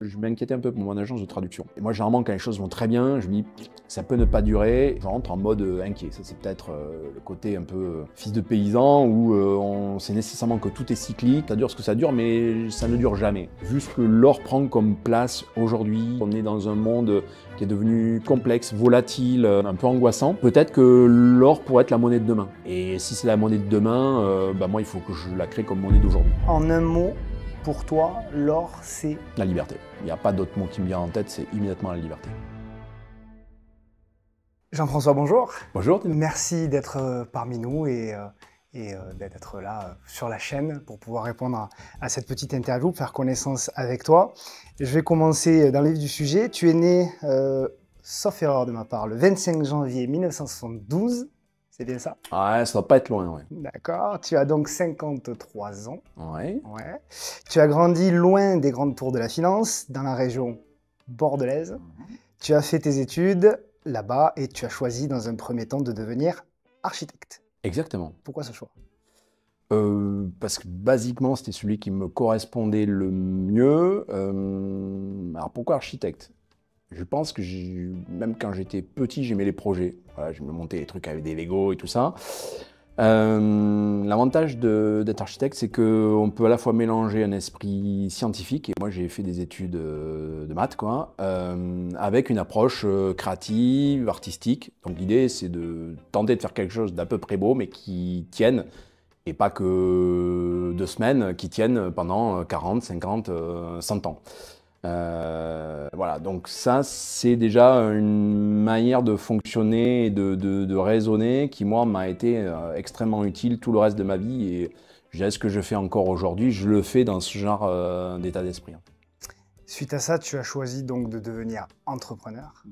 Je m'inquiétais un peu pour mon agence de traduction. Et moi, généralement, quand les choses vont très bien, je me dis, ça peut ne pas durer. Je rentre en mode inquiet. Ça, c'est peut-être le côté un peu fils de paysan où on sait nécessairement que tout est cyclique. Ça dure ce que ça dure, mais ça ne dure jamais. Vu ce que l'or prend comme place aujourd'hui, on est dans un monde qui est devenu complexe, volatile, un peu angoissant. Peut-être que l'or pourrait être la monnaie de demain. Et si c'est la monnaie de demain, moi, il faut que je la crée comme monnaie d'aujourd'hui. En un mot, pour toi, l'or, c'est la liberté. Il n'y a pas d'autre mot qui me vient en tête, c'est immédiatement la liberté. Jean-François, bonjour. Bonjour. Merci d'être parmi nous et d'être là sur la chaîne pour pouvoir répondre à cette petite interview, faire connaissance avec toi. Je vais commencer dans le vif du sujet. Tu es né, sauf erreur de ma part, le 25 janvier 1972. C'est bien ça? Ouais, ça va pas être loin, ouais. D'accord. Tu as donc 53 ans. Ouais. Ouais. Tu as grandi loin des grandes tours de la finance, dans la région bordelaise. Tu as fait tes études là-bas et tu as choisi dans un premier temps de devenir architecte. Exactement. Pourquoi ce choix? Parce que basiquement, c'était celui qui me correspondait le mieux. Alors pourquoi architecte? Je pense que même quand j'étais petit, j'aimais les projets. Voilà, je me montais des trucs avec des Lego et tout ça. L'avantage d'être architecte, c'est qu'on peut à la fois mélanger un esprit scientifique, et moi j'ai fait des études de maths, quoi, avec une approche créative, artistique. Donc l'idée, c'est de tenter de faire quelque chose d'à peu près beau, mais qui tienne, et pas que 2 semaines, qui tiennent pendant 40, 50, 100 ans. Voilà, donc ça, c'est déjà une manière de fonctionner et de raisonner qui, moi, m'a été extrêmement utile tout le reste de ma vie. Et je dirais ce que je fais encore aujourd'hui, je le fais dans ce genre d'état d'esprit. Suite à ça, tu as choisi donc de devenir entrepreneur.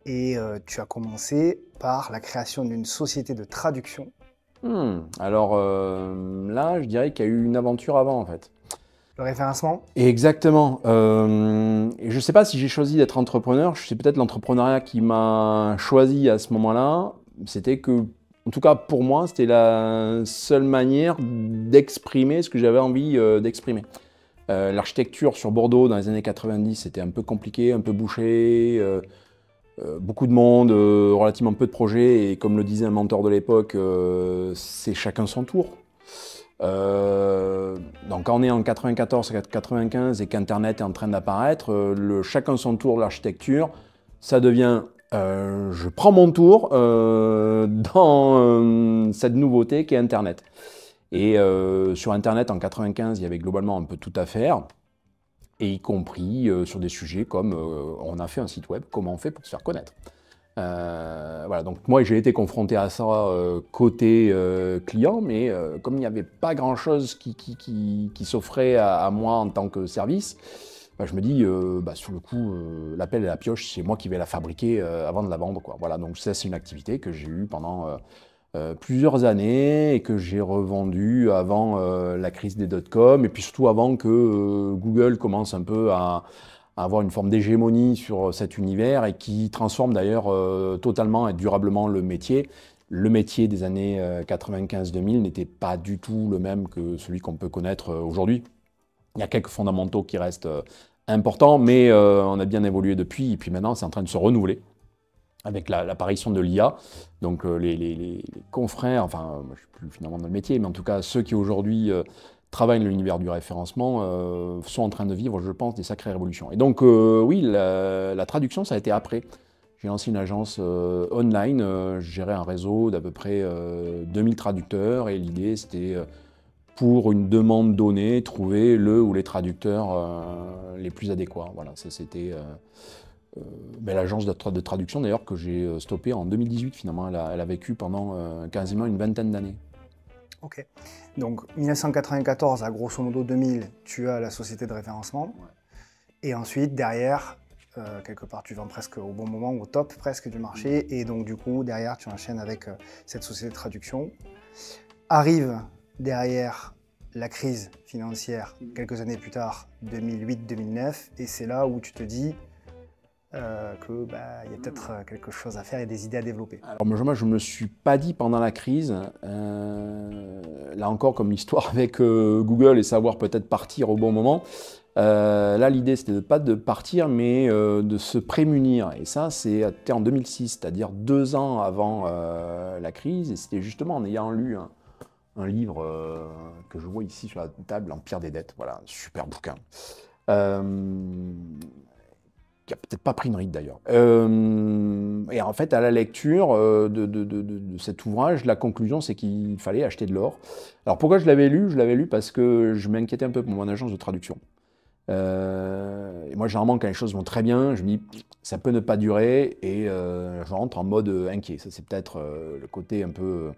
Et tu as commencé par la création d'une société de traduction. Alors là, je dirais qu'il y a eu une aventure avant, en fait. Le référencement? Exactement. Et je ne sais pas si j'ai choisi d'être entrepreneur, c'est peut-être l'entrepreneuriat qui m'a choisi à ce moment-là. C'était que, en tout cas pour moi, c'était la seule manière d'exprimer ce que j'avais envie d'exprimer. L'architecture sur Bordeaux dans les années 90, c'était un peu compliqué, un peu bouché, beaucoup de monde, relativement peu de projets, et comme le disait un mentor de l'époque, c'est chacun son tour. Donc quand on est en 94-95 et qu'Internet est en train d'apparaître, le chacun son tour de l'architecture, ça devient je prends mon tour dans cette nouveauté qu'est Internet. Et sur Internet en 95, il y avait globalement un peu tout à faire, et y compris sur des sujets comme on a fait un site web, comment on fait pour se faire connaître. Voilà, donc moi j'ai été confronté à ça côté client, mais comme il n'y avait pas grand chose qui s'offrait à moi en tant que service, je me dis sur le coup l'appel et la pioche, c'est moi qui vais la fabriquer avant de la vendre, quoi. Voilà, donc ça c'est une activité que j'ai eue pendant plusieurs années et que j'ai revendue avant la crise des dot-com, et puis surtout avant que Google commence un peu à avoir une forme d'hégémonie sur cet univers, et qui transforme d'ailleurs totalement et durablement le métier. Le métier des années 95-2000 n'était pas du tout le même que celui qu'on peut connaître aujourd'hui. Il y a quelques fondamentaux qui restent importants, mais on a bien évolué depuis, et puis maintenant c'est en train de se renouveler avec l'apparition de l'IA. Donc les confrères, enfin moi, je ne suis plus finalement dans le métier, mais en tout cas ceux qui aujourd'hui travaillent dans l'univers du référencement sont en train de vivre, je pense, des sacrées révolutions. Et donc oui, la traduction, ça a été après. J'ai lancé une agence online, je gérais un réseau d'à peu près 2000 traducteurs, et l'idée c'était pour une demande donnée, trouver le ou les traducteurs les plus adéquats. Voilà, ça c'était l'agence de traduction d'ailleurs que j'ai stoppée en 2018 finalement. Elle a vécu pendant quasiment une vingtaine d'années. Ok. Donc 1994 à grosso modo 2000, tu as la société de référencement. Ouais. Et ensuite derrière, quelque part tu vends presque au bon moment, au top presque du marché. Et donc du coup derrière tu enchaînes avec cette société de traduction. Arrive derrière la crise financière quelques années plus tard, 2008-2009. Et c'est là où tu te dis qu'il y a peut-être quelque chose à faire et des idées à développer. Alors moi je ne me suis pas dit pendant la crise, là encore comme l'histoire avec Google et savoir peut-être partir au bon moment, Là, l'idée, c'était pas de partir, mais de se prémunir. Et ça, c'était en 2006, c'est-à-dire 2 ans avant la crise. Et c'était justement en ayant lu un livre que je vois ici sur la table, L'Empire des dettes. Voilà, super bouquin. Qui a peut-être pas pris une ride d'ailleurs. Et en fait, à la lecture de cet ouvrage, la conclusion, c'est qu'il fallait acheter de l'or. Alors pourquoi je l'avais lu? Je l'avais lu parce que je m'inquiétais un peu pour mon agence de traduction. Et moi, généralement, quand les choses vont très bien, je me dis, ça peut ne pas durer, et je rentre en mode inquiet. Ça, c'est peut-être le côté un peu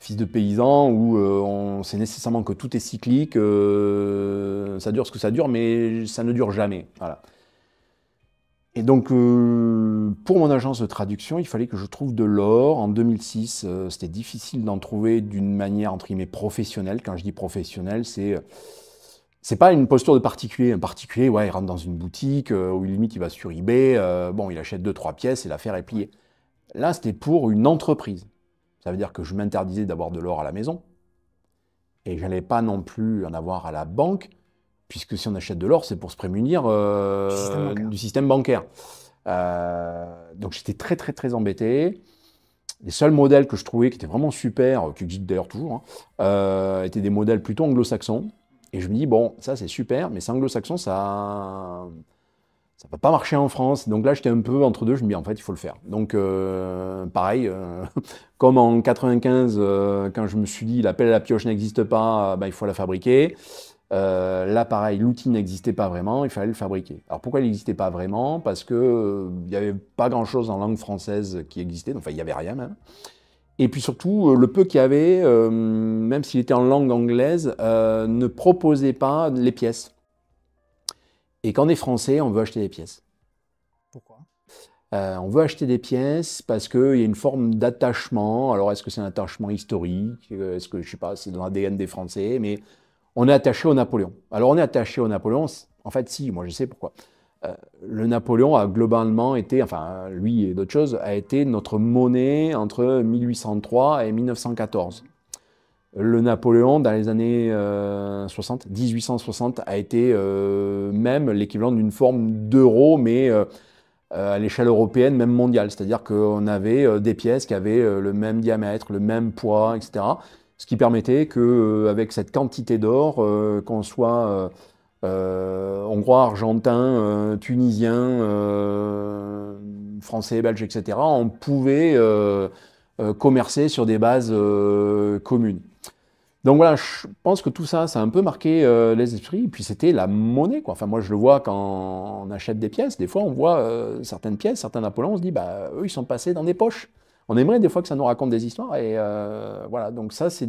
fils de paysan, où on sait nécessairement que tout est cyclique, ça dure ce que ça dure, mais ça ne dure jamais. Voilà. Et donc, pour mon agence de traduction, il fallait que je trouve de l'or. En 2006, c'était difficile d'en trouver d'une manière, entre guillemets, professionnelle. Quand je dis professionnelle, c'est pas une posture de particulier. Un particulier, ouais, il rentre dans une boutique, ou limite, il va sur eBay, bon, il achète 2-3 pièces et l'affaire est pliée. Là, c'était pour une entreprise. Ça veut dire que je m'interdisais d'avoir de l'or à la maison. Et je n'allais pas non plus en avoir à la banque, puisque si on achète de l'or, c'est pour se prémunir du système bancaire. Donc j'étais très, très, très embêté. Les seuls modèles que je trouvais qui étaient vraiment super, qui existent d'ailleurs toujours, étaient des modèles plutôt anglo-saxons. Et je me dis, bon, ça c'est super, mais c'est anglo-saxon, ça ne va pas marcher en France. Donc là, j'étais un peu entre deux, je me dis, en fait, il faut le faire. Donc pareil, comme en 95, quand je me suis dit, la pelle à la pioche n'existe pas, il faut la fabriquer. Là, pareil, l'outil n'existait pas vraiment, il fallait le fabriquer. Alors pourquoi il n'existait pas vraiment? Parce que il n'y avait pas grand-chose en langue française qui existait, enfin il n'y avait rien même. Et puis surtout, le peu qu'il y avait, même s'il était en langue anglaise, ne proposait pas les pièces. Et quand on est français, on veut acheter des pièces. Pourquoi? On veut acheter des pièces parce qu'il y a une forme d'attachement. Alors est-ce que c'est un attachement historique? Est-ce que, je sais pas, c'est dans l'ADN des Français? Mais on est attaché au Napoléon. Alors on est attaché au Napoléon, en fait si, moi je sais pourquoi. Le Napoléon a globalement été, enfin lui et d'autres choses, a été notre monnaie entre 1803 et 1914. Le Napoléon, dans les années 60, 1860, a été même l'équivalent d'une forme d'euro, mais à l'échelle européenne, même mondiale. C'est-à-dire qu'on avait des pièces qui avaient le même diamètre, le même poids, etc. Ce qui permettait qu'avec cette quantité d'or, qu'on soit hongrois, argentin, tunisien, français, belge, etc., on pouvait commercer sur des bases communes. Donc voilà, je pense que tout ça, ça a un peu marqué les esprits. Et puis c'était la monnaie, quoi. Enfin, moi, je le vois quand on achète des pièces. Des fois, on voit certaines pièces, certains Napoléons, on se dit, bah, eux, ils sont passés dans des poches. On aimerait des fois que ça nous raconte des histoires. Et voilà, donc ça, c'est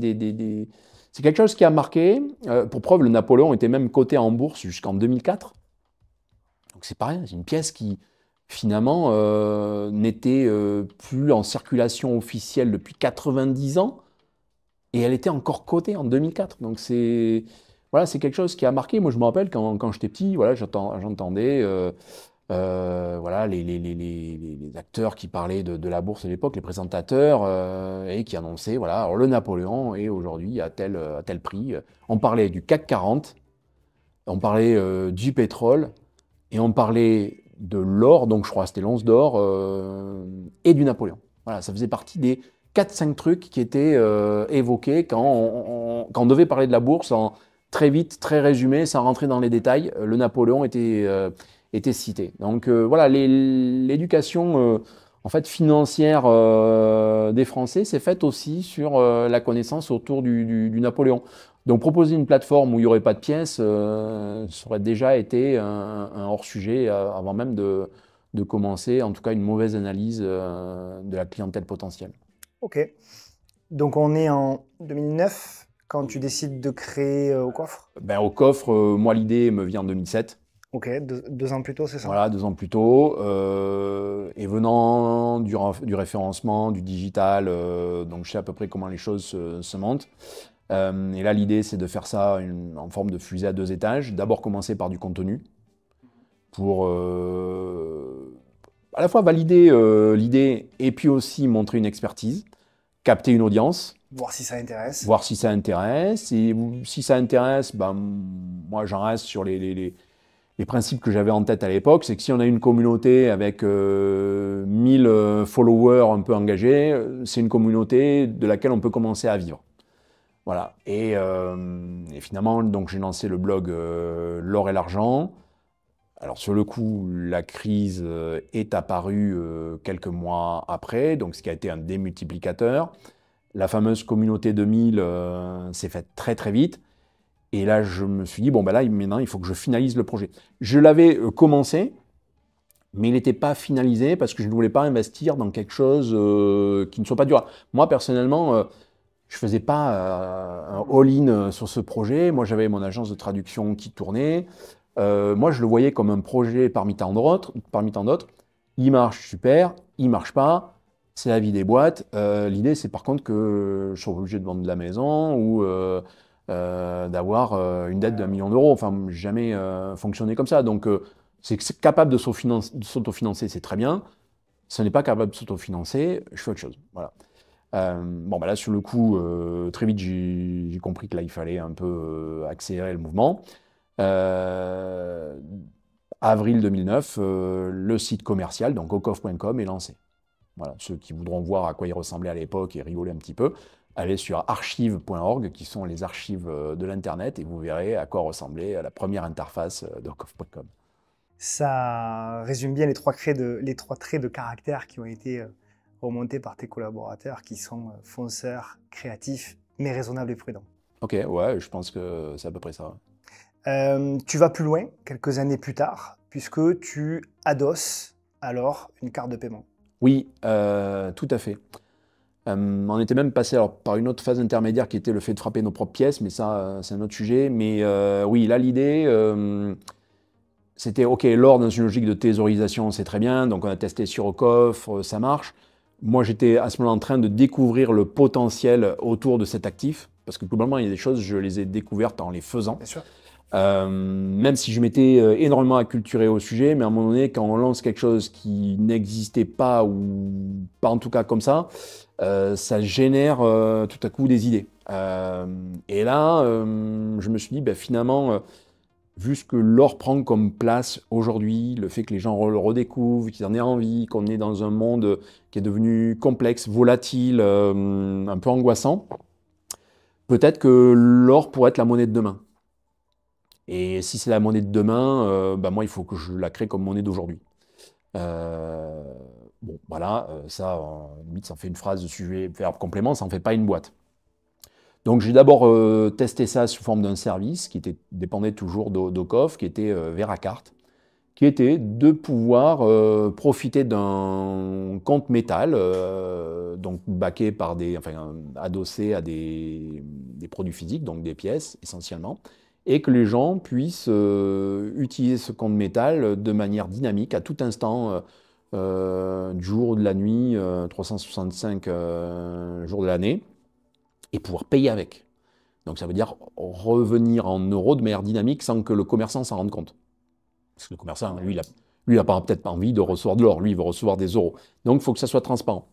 c'est quelque chose qui a marqué. Pour preuve, le Napoléon était même coté en bourse jusqu'en 2004. Donc c'est pas rien, c'est une pièce qui, finalement, n'était plus en circulation officielle depuis 90 ans. Et elle était encore cotée en 2004. Donc c'est voilà, c'est quelque chose qui a marqué. Moi, je me rappelle quand j'étais petit, voilà, j'entendais voilà, les acteurs qui parlaient de la bourse à l'époque, les présentateurs, et qui annonçaient, voilà, alors le Napoléon est aujourd'hui à tel prix. On parlait du CAC 40, on parlait du pétrole, et on parlait de l'or, donc je crois que c'était l'once d'or, et du Napoléon. Voilà, ça faisait partie des 4-5 trucs qui étaient évoqués quand on devait parler de la bourse en très vite, très résumé, sans rentrer dans les détails. Le Napoléon était cité. Donc voilà, l'éducation en fait, financière des Français s'est faite aussi sur la connaissance autour du Napoléon. Donc proposer une plateforme où il n'y aurait pas de pièces, ça aurait déjà été un hors-sujet avant même de commencer, en tout cas une mauvaise analyse de la clientèle potentielle. Ok. Donc on est en 2009 quand tu décides de créer Au Coffre? Ben, Au Coffre, moi l'idée me vient en 2007. Ok, 2 ans plus tôt, c'est ça? Voilà, 2 ans plus tôt. Et venant du référencement, du digital, donc je sais à peu près comment les choses se montent. Et là, l'idée, c'est de faire ça en forme de fusée à 2 étages. D'abord commencer par du contenu pour à la fois valider l'idée et puis aussi montrer une expertise, capter une audience. Voir si ça intéresse. Voir si ça intéresse. Et si ça intéresse, ben, moi, j'en reste sur les les principes que j'avais en tête à l'époque, c'est que si on a une communauté avec 1000 followers un peu engagés, c'est une communauté de laquelle on peut commencer à vivre. Voilà. Et finalement, donc j'ai lancé le blog L'or et l'argent. Alors sur le coup, la crise est apparue quelques mois après, donc ce qui a été un démultiplicateur. La fameuse communauté de 1000 s'est faite très très vite. Et là, je me suis dit, bon, ben là, maintenant, il faut que je finalise le projet. Je l'avais commencé, mais il n'était pas finalisé parce que je ne voulais pas investir dans quelque chose qui ne soit pas durable. Moi, personnellement, je ne faisais pas un all-in sur ce projet. Moi, j'avais mon agence de traduction qui tournait. Moi, je le voyais comme un projet parmi tant d'autres. Il marche super, il ne marche pas. C'est la vie des boîtes. L'idée, c'est par contre que je sois obligé de vendre de la maison ou d'avoir une dette d'1 million d'euros. Enfin, jamais fonctionné comme ça. Donc, c'est capable de s'autofinancer, c'est très bien. Ce n'est pas capable de s'autofinancer, je fais autre chose. Voilà. Bon, bah là, sur le coup, très vite, j'ai compris que là, il fallait un peu accélérer le mouvement. Avril 2009, le site commercial, donc ocoff.com, est lancé. Voilà, ceux qui voudront voir à quoi il ressemblait à l'époque et rigoler un petit peu, allez sur archive.org, qui sont les archives de l'Internet, et vous verrez à quoi ressemblait la première interface d'ocoff.com. Ça résume bien les trois traits de caractère qui ont été remontés par tes collaborateurs, qui sont fonceurs, créatifs, mais raisonnables et prudents. Ok, ouais, je pense que c'est à peu près ça. Tu vas plus loin, quelques années plus tard, puisque tu adosses alors une carte de paiement. Oui, tout à fait. On était même passé par une autre phase intermédiaire qui était le fait de frapper nos propres pièces, mais ça, c'est un autre sujet. Mais oui, là, l'idée, c'était, OK, l'or dans une logique de thésaurisation, c'est très bien. Donc, on a testé sur Ocoff, ça marche. Moi, j'étais à ce moment en train de découvrir le potentiel autour de cet actif, parce que globalement, il y a des choses, je les ai découvertes en les faisant. Bien sûr. Même si je m'étais énormément acculturé au sujet, mais à un moment donné, quand on lance quelque chose qui n'existait pas, ou pas en tout cas comme ça génère tout à coup des idées. Et là, je me suis dit, ben, finalement, vu ce que l'or prend comme place aujourd'hui, le fait que les gens le redécouvrent, qu'ils en aient envie, qu'on est dans un monde qui est devenu complexe, volatile, un peu angoissant, peut-être que l'or pourrait être la monnaie de demain. Et si c'est la monnaie de demain, bah moi, il faut que je la crée comme monnaie d'aujourd'hui. Bon, voilà, ça, limite, ça fait une phrase de sujet, verbe complément, ça n'en fait pas une boîte. Donc, j'ai d'abord testé ça sous forme d'un service qui dépendait toujours d'Ocoff, qui était Veracart, qui était de pouvoir profiter d'un compte métal, donc backé par adossé à des produits physiques, donc des pièces essentiellement, et que les gens puissent utiliser ce compte métal de manière dynamique à tout instant du jour, de la nuit, 365 jours de l'année, et pouvoir payer avec. Donc ça veut dire revenir en euros de manière dynamique sans que le commerçant s'en rende compte. Parce que le commerçant, lui, il n'a peut-être pas envie de recevoir de l'or, lui, il veut recevoir des euros. Donc il faut que ça soit transparent.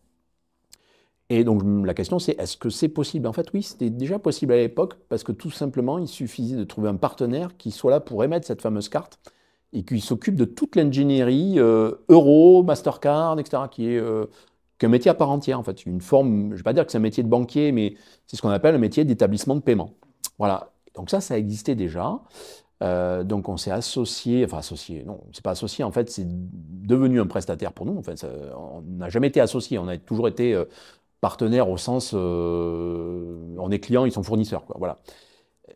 Et donc la question c'est, est-ce que c'est possible? En fait oui, c'était déjà possible à l'époque, parce que tout simplement, il suffisait de trouver un partenaire qui soit là pour émettre cette fameuse carte, et qui s'occupe de toute l'ingénierie euro, Mastercard, etc., qui est un métier à part entière, en fait. Une forme, je ne vais pas dire que c'est un métier de banquier, mais c'est ce qu'on appelle un métier d'établissement de paiement. Voilà. Donc ça existait déjà. Donc on s'est associé, non, c'est pas associé, en fait, c'est devenu un prestataire pour nous. En fait, on n'a jamais été associé, on a toujours été partenaire au sens, on est client, ils sont fournisseurs, quoi. Voilà.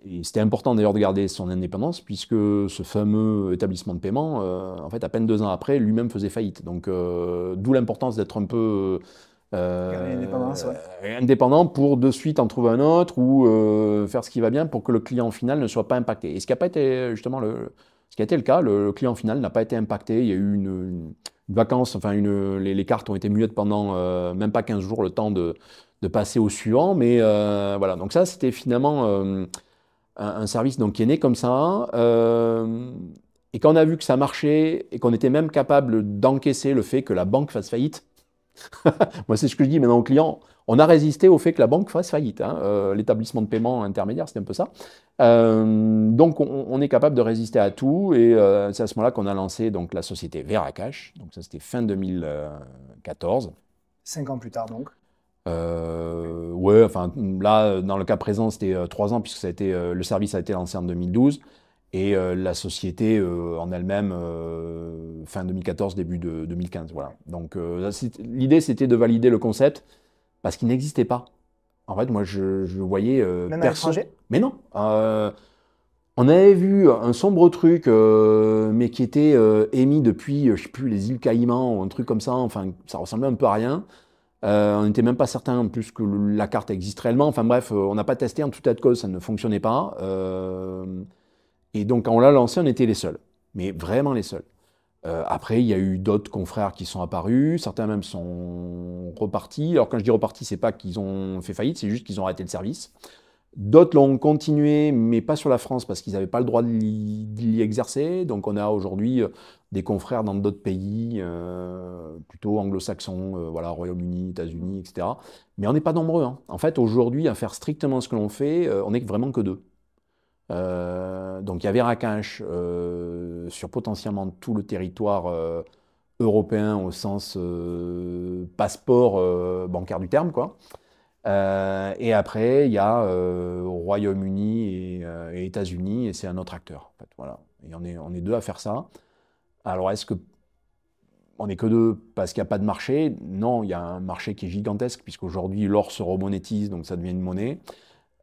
Et c'était important d'ailleurs de garder son indépendance, puisque ce fameux établissement de paiement, en fait, à peine 2 ans après, lui-même faisait faillite. Donc, d'où l'importance d'être un peu indépendant pour de suite en trouver un autre ou faire ce qui va bien pour que le client final ne soit pas impacté. Et ce qui n'a pas été justement ce qui a été le cas, le client final n'a pas été impacté. Il y a eu une vacance, enfin, les cartes ont été muettes pendant même pas 15 jours, le temps de passer au suivant. Mais voilà, donc ça, c'était finalement un service donc, qui est né comme ça. Et quand on a vu que ça marchait et qu'on était même capable d'encaisser le fait que la banque fasse faillite, moi c'est ce que je dis maintenant aux clients, On a résisté au fait que la banque fasse faillite, hein. L'établissement de paiement intermédiaire, c'était un peu ça. Donc on est capable de résister à tout, et c'est à ce moment-là qu'on a lancé donc, la société Veracash. Donc ça, c'était fin 2014. 5 ans plus tard, donc. Ouais, enfin là, dans le cas présent, c'était 3 ans, puisque ça a été, le service a été lancé en 2012. Et la société en elle-même, fin 2014, début de 2015. Voilà. Donc l'idée, c'était de valider le concept parce qu'il n'existait pas. En fait, moi, je voyais Même à personne. l'étranger? Mais non. On avait vu un sombre truc, mais qui était émis depuis, je sais plus, les îles Caïmans ou un truc comme ça. Enfin, ça ressemblait un peu à rien. On n'était même pas certain en plus que la carte existe réellement. Enfin bref, on n'a pas testé. En tout état de cause, ça ne fonctionnait pas. Et donc, quand on l'a lancé, on était les seuls, mais vraiment les seuls. Après, il y a eu d'autres confrères qui sont apparus, certains même sont repartis. Alors, quand je dis repartis, c'est pas qu'ils ont fait faillite, c'est juste qu'ils ont arrêté le service. D'autres l'ont continué, mais pas sur la France, parce qu'ils n'avaient pas le droit d'y exercer. Donc, on a aujourd'hui des confrères dans d'autres pays, plutôt anglo-saxons, voilà, Royaume-Uni, États-Unis, etc. Mais on n'est pas nombreux, hein. En fait, aujourd'hui, à faire strictement ce que l'on fait, on n'est vraiment que 2. Donc il y avait Veracash sur potentiellement tout le territoire européen au sens passeport bancaire du terme, quoi. Et après, il y a Royaume-Uni et États-Unis, et c'est un autre acteur, en fait, voilà. Et on est 2 à faire ça. Alors est-ce que on n'est que 2 parce qu'il n'y a pas de marché? Non, il y a un marché qui est gigantesque, puisqu'aujourd'hui l'or se remonétise, donc ça devient une monnaie.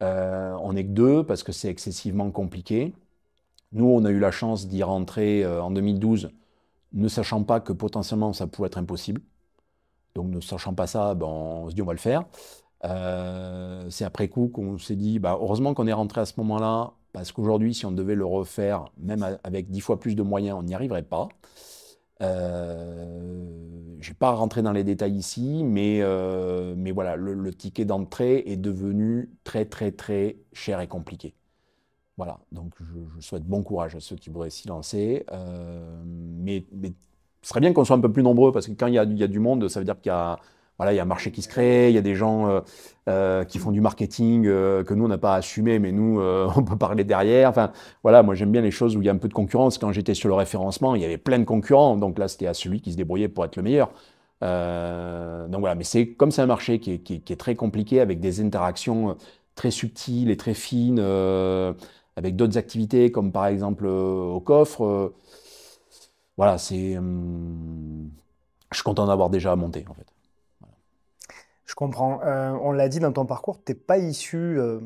On n'est que 2 parce que c'est excessivement compliqué. Nous, on a eu la chance d'y rentrer en 2012, ne sachant pas que potentiellement ça pouvait être impossible. Donc, ne sachant pas ça, ben, on se dit on va le faire. C'est après coup qu'on s'est dit, bah, heureusement qu'on est rentré à ce moment-là, parce qu'aujourd'hui, si on devait le refaire, même avec 10 fois plus de moyens, on n'y arriverait pas. Je ne vais pas rentrer dans les détails ici, mais voilà, le ticket d'entrée est devenu très, très, très cher et compliqué. Voilà, donc je souhaite bon courage à ceux qui voudraient s'y lancer. Mais ce serait bien qu'on soit un peu plus nombreux, parce que quand il y a du monde, ça veut dire qu'il y a, voilà, il y a un marché qui se crée, il y a des gens qui font du marketing que nous, on n'a pas assumé, mais nous, on peut parler derrière. Enfin, voilà, moi, j'aime bien les choses où il y a un peu de concurrence. Quand j'étais sur le référencement, il y avait plein de concurrents, donc là, c'était à celui qui se débrouillait pour être le meilleur. Donc voilà, mais comme c'est un marché qui est très compliqué, avec des interactions très subtiles et très fines, avec d'autres activités, comme par exemple au coffre, voilà, je suis content d'avoir déjà monté, en fait. Je comprends. On l'a dit dans ton parcours, tu n'es pas issu à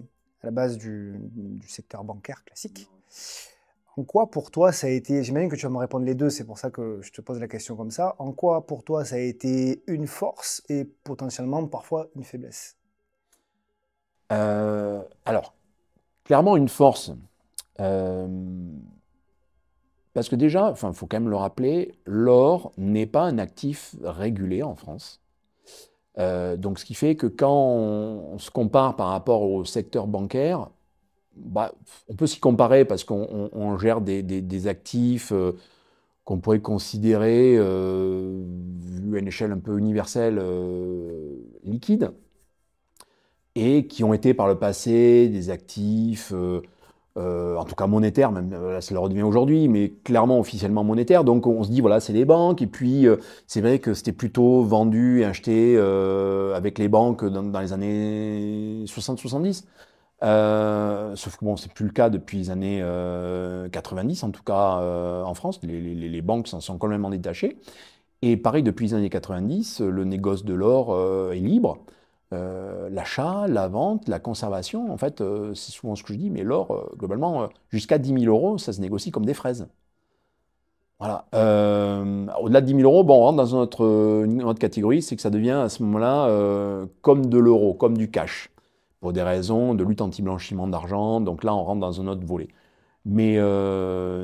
la base du secteur bancaire classique. En quoi pour toi ça a été, j'imagine que tu vas me répondre les deux, c'est pour ça que je te pose la question comme ça, en quoi pour toi ça a été une force et potentiellement parfois une faiblesse? Alors, clairement une force, euh, parce que déjà, enfin, faut quand même le rappeler, l'or n'est pas un actif régulé en France. Donc, ce qui fait que quand on se compare par rapport au secteur bancaire, bah, on peut s'y comparer parce qu'on gère des actifs qu'on pourrait considérer, vu à une échelle un peu universelle, liquides, et qui ont été par le passé des actifs, en tout cas monétaires, même là ça le redevient aujourd'hui, mais clairement officiellement monétaires. Donc on se dit, voilà, c'est les banques, et puis c'est vrai que c'était plutôt vendu et acheté avec les banques dans les années 60-70. Sauf que bon, c'est plus le cas depuis les années 90, en tout cas en France. Les banques s'en sont complètement détachées. Et pareil, depuis les années 90, le négoce de l'or est libre. L'achat, la vente, la conservation, en fait, c'est souvent ce que je dis, mais l'or, globalement, jusqu'à 10 000 euros, ça se négocie comme des fraises. Voilà. Au-delà de 10 000 euros, bon, on rentre dans une autre catégorie, c'est que ça devient à ce moment-là comme de l'euro, comme du cash, pour des raisons de lutte anti-blanchiment d'argent. Donc là, on rentre dans un autre volet. Mais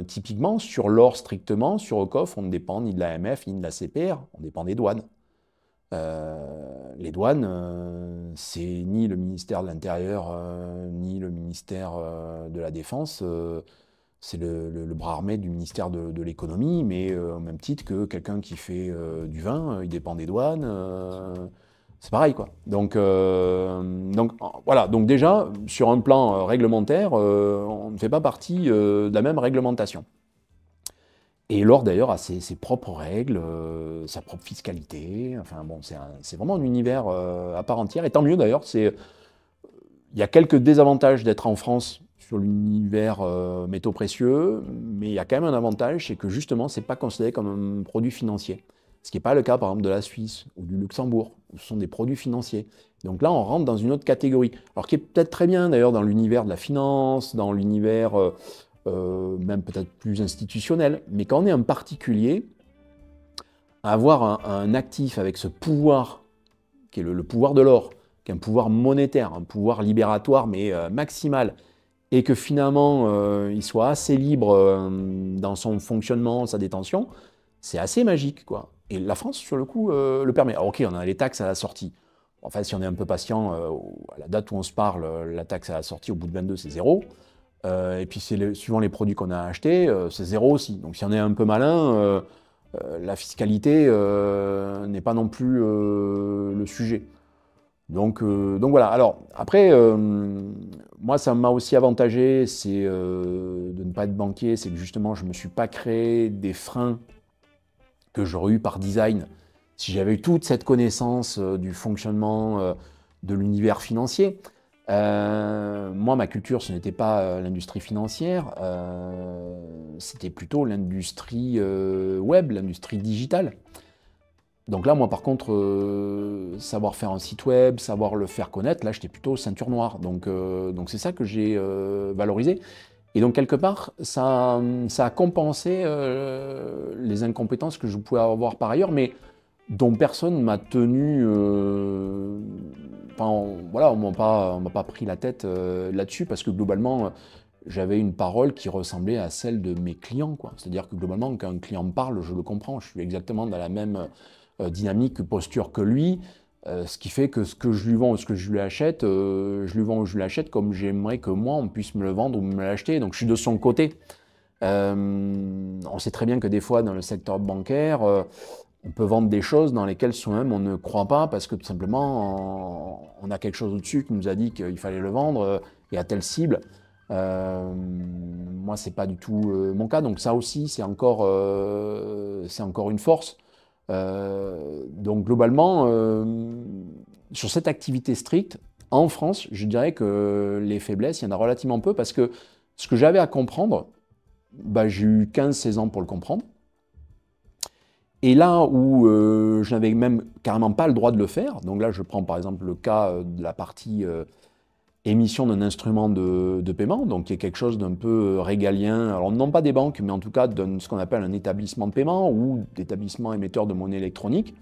typiquement, sur l'or strictement, sur Ocoff, on ne dépend ni de l'AMF ni de la CPR, on dépend des douanes. Les douanes, c'est ni le ministère de l'Intérieur, ni le ministère de la Défense, c'est le bras armé du ministère de l'Économie, mais au même titre que quelqu'un qui fait du vin, il dépend des douanes. c'est pareil, quoi. Voilà. Donc déjà, sur un plan réglementaire, on ne fait pas partie de la même réglementation. Et l'or, d'ailleurs, a ses propres règles, sa propre fiscalité. Enfin bon, c'est vraiment un univers à part entière. Et tant mieux, d'ailleurs. Il y a quelques désavantages d'être en France sur l'univers métaux précieux, mais il y a quand même un avantage, c'est que justement, c'est pas considéré comme un produit financier. Ce qui n'est pas le cas, par exemple, de la Suisse ou du Luxembourg, où ce sont des produits financiers. Donc là, on rentre dans une autre catégorie. Alors, qui est peut-être très bien, d'ailleurs, dans l'univers de la finance, dans l'univers même peut-être plus institutionnel. Mais quand on est un particulier, avoir un actif avec ce pouvoir, qui est le pouvoir de l'or, qui est un pouvoir monétaire, un pouvoir libératoire, mais maximal, et que finalement, il soit assez libre dans son fonctionnement, sa détention, c'est assez magique, quoi. Et la France, sur le coup, le permet. Alors, ok, on a les taxes à la sortie. Enfin, si on est un peu patient, à la date où on se parle, la taxe à la sortie, au bout de 22, c'est 0. Et puis, suivant les produits qu'on a achetés, c'est 0 aussi. Donc, si on est un peu malin, la fiscalité n'est pas non plus le sujet. Donc voilà. Alors, après, moi, ça m'a aussi avantagé, c'est de ne pas être banquier, c'est que justement, je ne me suis pas créé des freins que j'aurais eu par design si j'avais eu toute cette connaissance du fonctionnement de l'univers financier. Moi, ma culture, ce n'était pas l'industrie financière, c'était plutôt l'industrie web, l'industrie digitale. Donc là, moi, par contre, savoir faire un site web, savoir le faire connaître, là, j'étais plutôt ceinture noire. Donc c'est ça que j'ai valorisé. Et donc, quelque part, ça a compensé les incompétences que je pouvais avoir par ailleurs, mais dont personne ne m'a tenu... Enfin, voilà, on ne m'a pas pris la tête là-dessus, parce que globalement, j'avais une parole qui ressemblait à celle de mes clients, quoi. C'est-à-dire que globalement, quand un client me parle, je le comprends. Je suis exactement dans la même dynamique, posture que lui. Ce qui fait que ce que je lui vends ou ce que je lui achète, je lui vends ou je lui achète comme j'aimerais que moi, on puisse me le vendre ou me l'acheter. Donc je suis de son côté. On sait très bien que des fois, dans le secteur bancaire, on peut vendre des choses dans lesquelles soi-même on ne croit pas parce que tout simplement, on a quelque chose au-dessus qui nous a dit qu'il fallait le vendre et à telle cible. Moi, c'est pas du tout mon cas. Donc ça aussi, c'est encore une force. Donc globalement, sur cette activité stricte, en France, je dirais que les faiblesses, il y en a relativement peu parce que ce que j'avais à comprendre, bah, j'ai eu 15-16 ans pour le comprendre. Et là où je n'avais même carrément pas le droit de le faire, donc là je prends par exemple le cas de la partie émission d'un instrument de paiement, donc qui est quelque chose d'un peu régalien, alors non pas des banques, mais en tout cas de ce qu'on appelle un établissement de paiement ou d'établissement émetteur de monnaie électronique.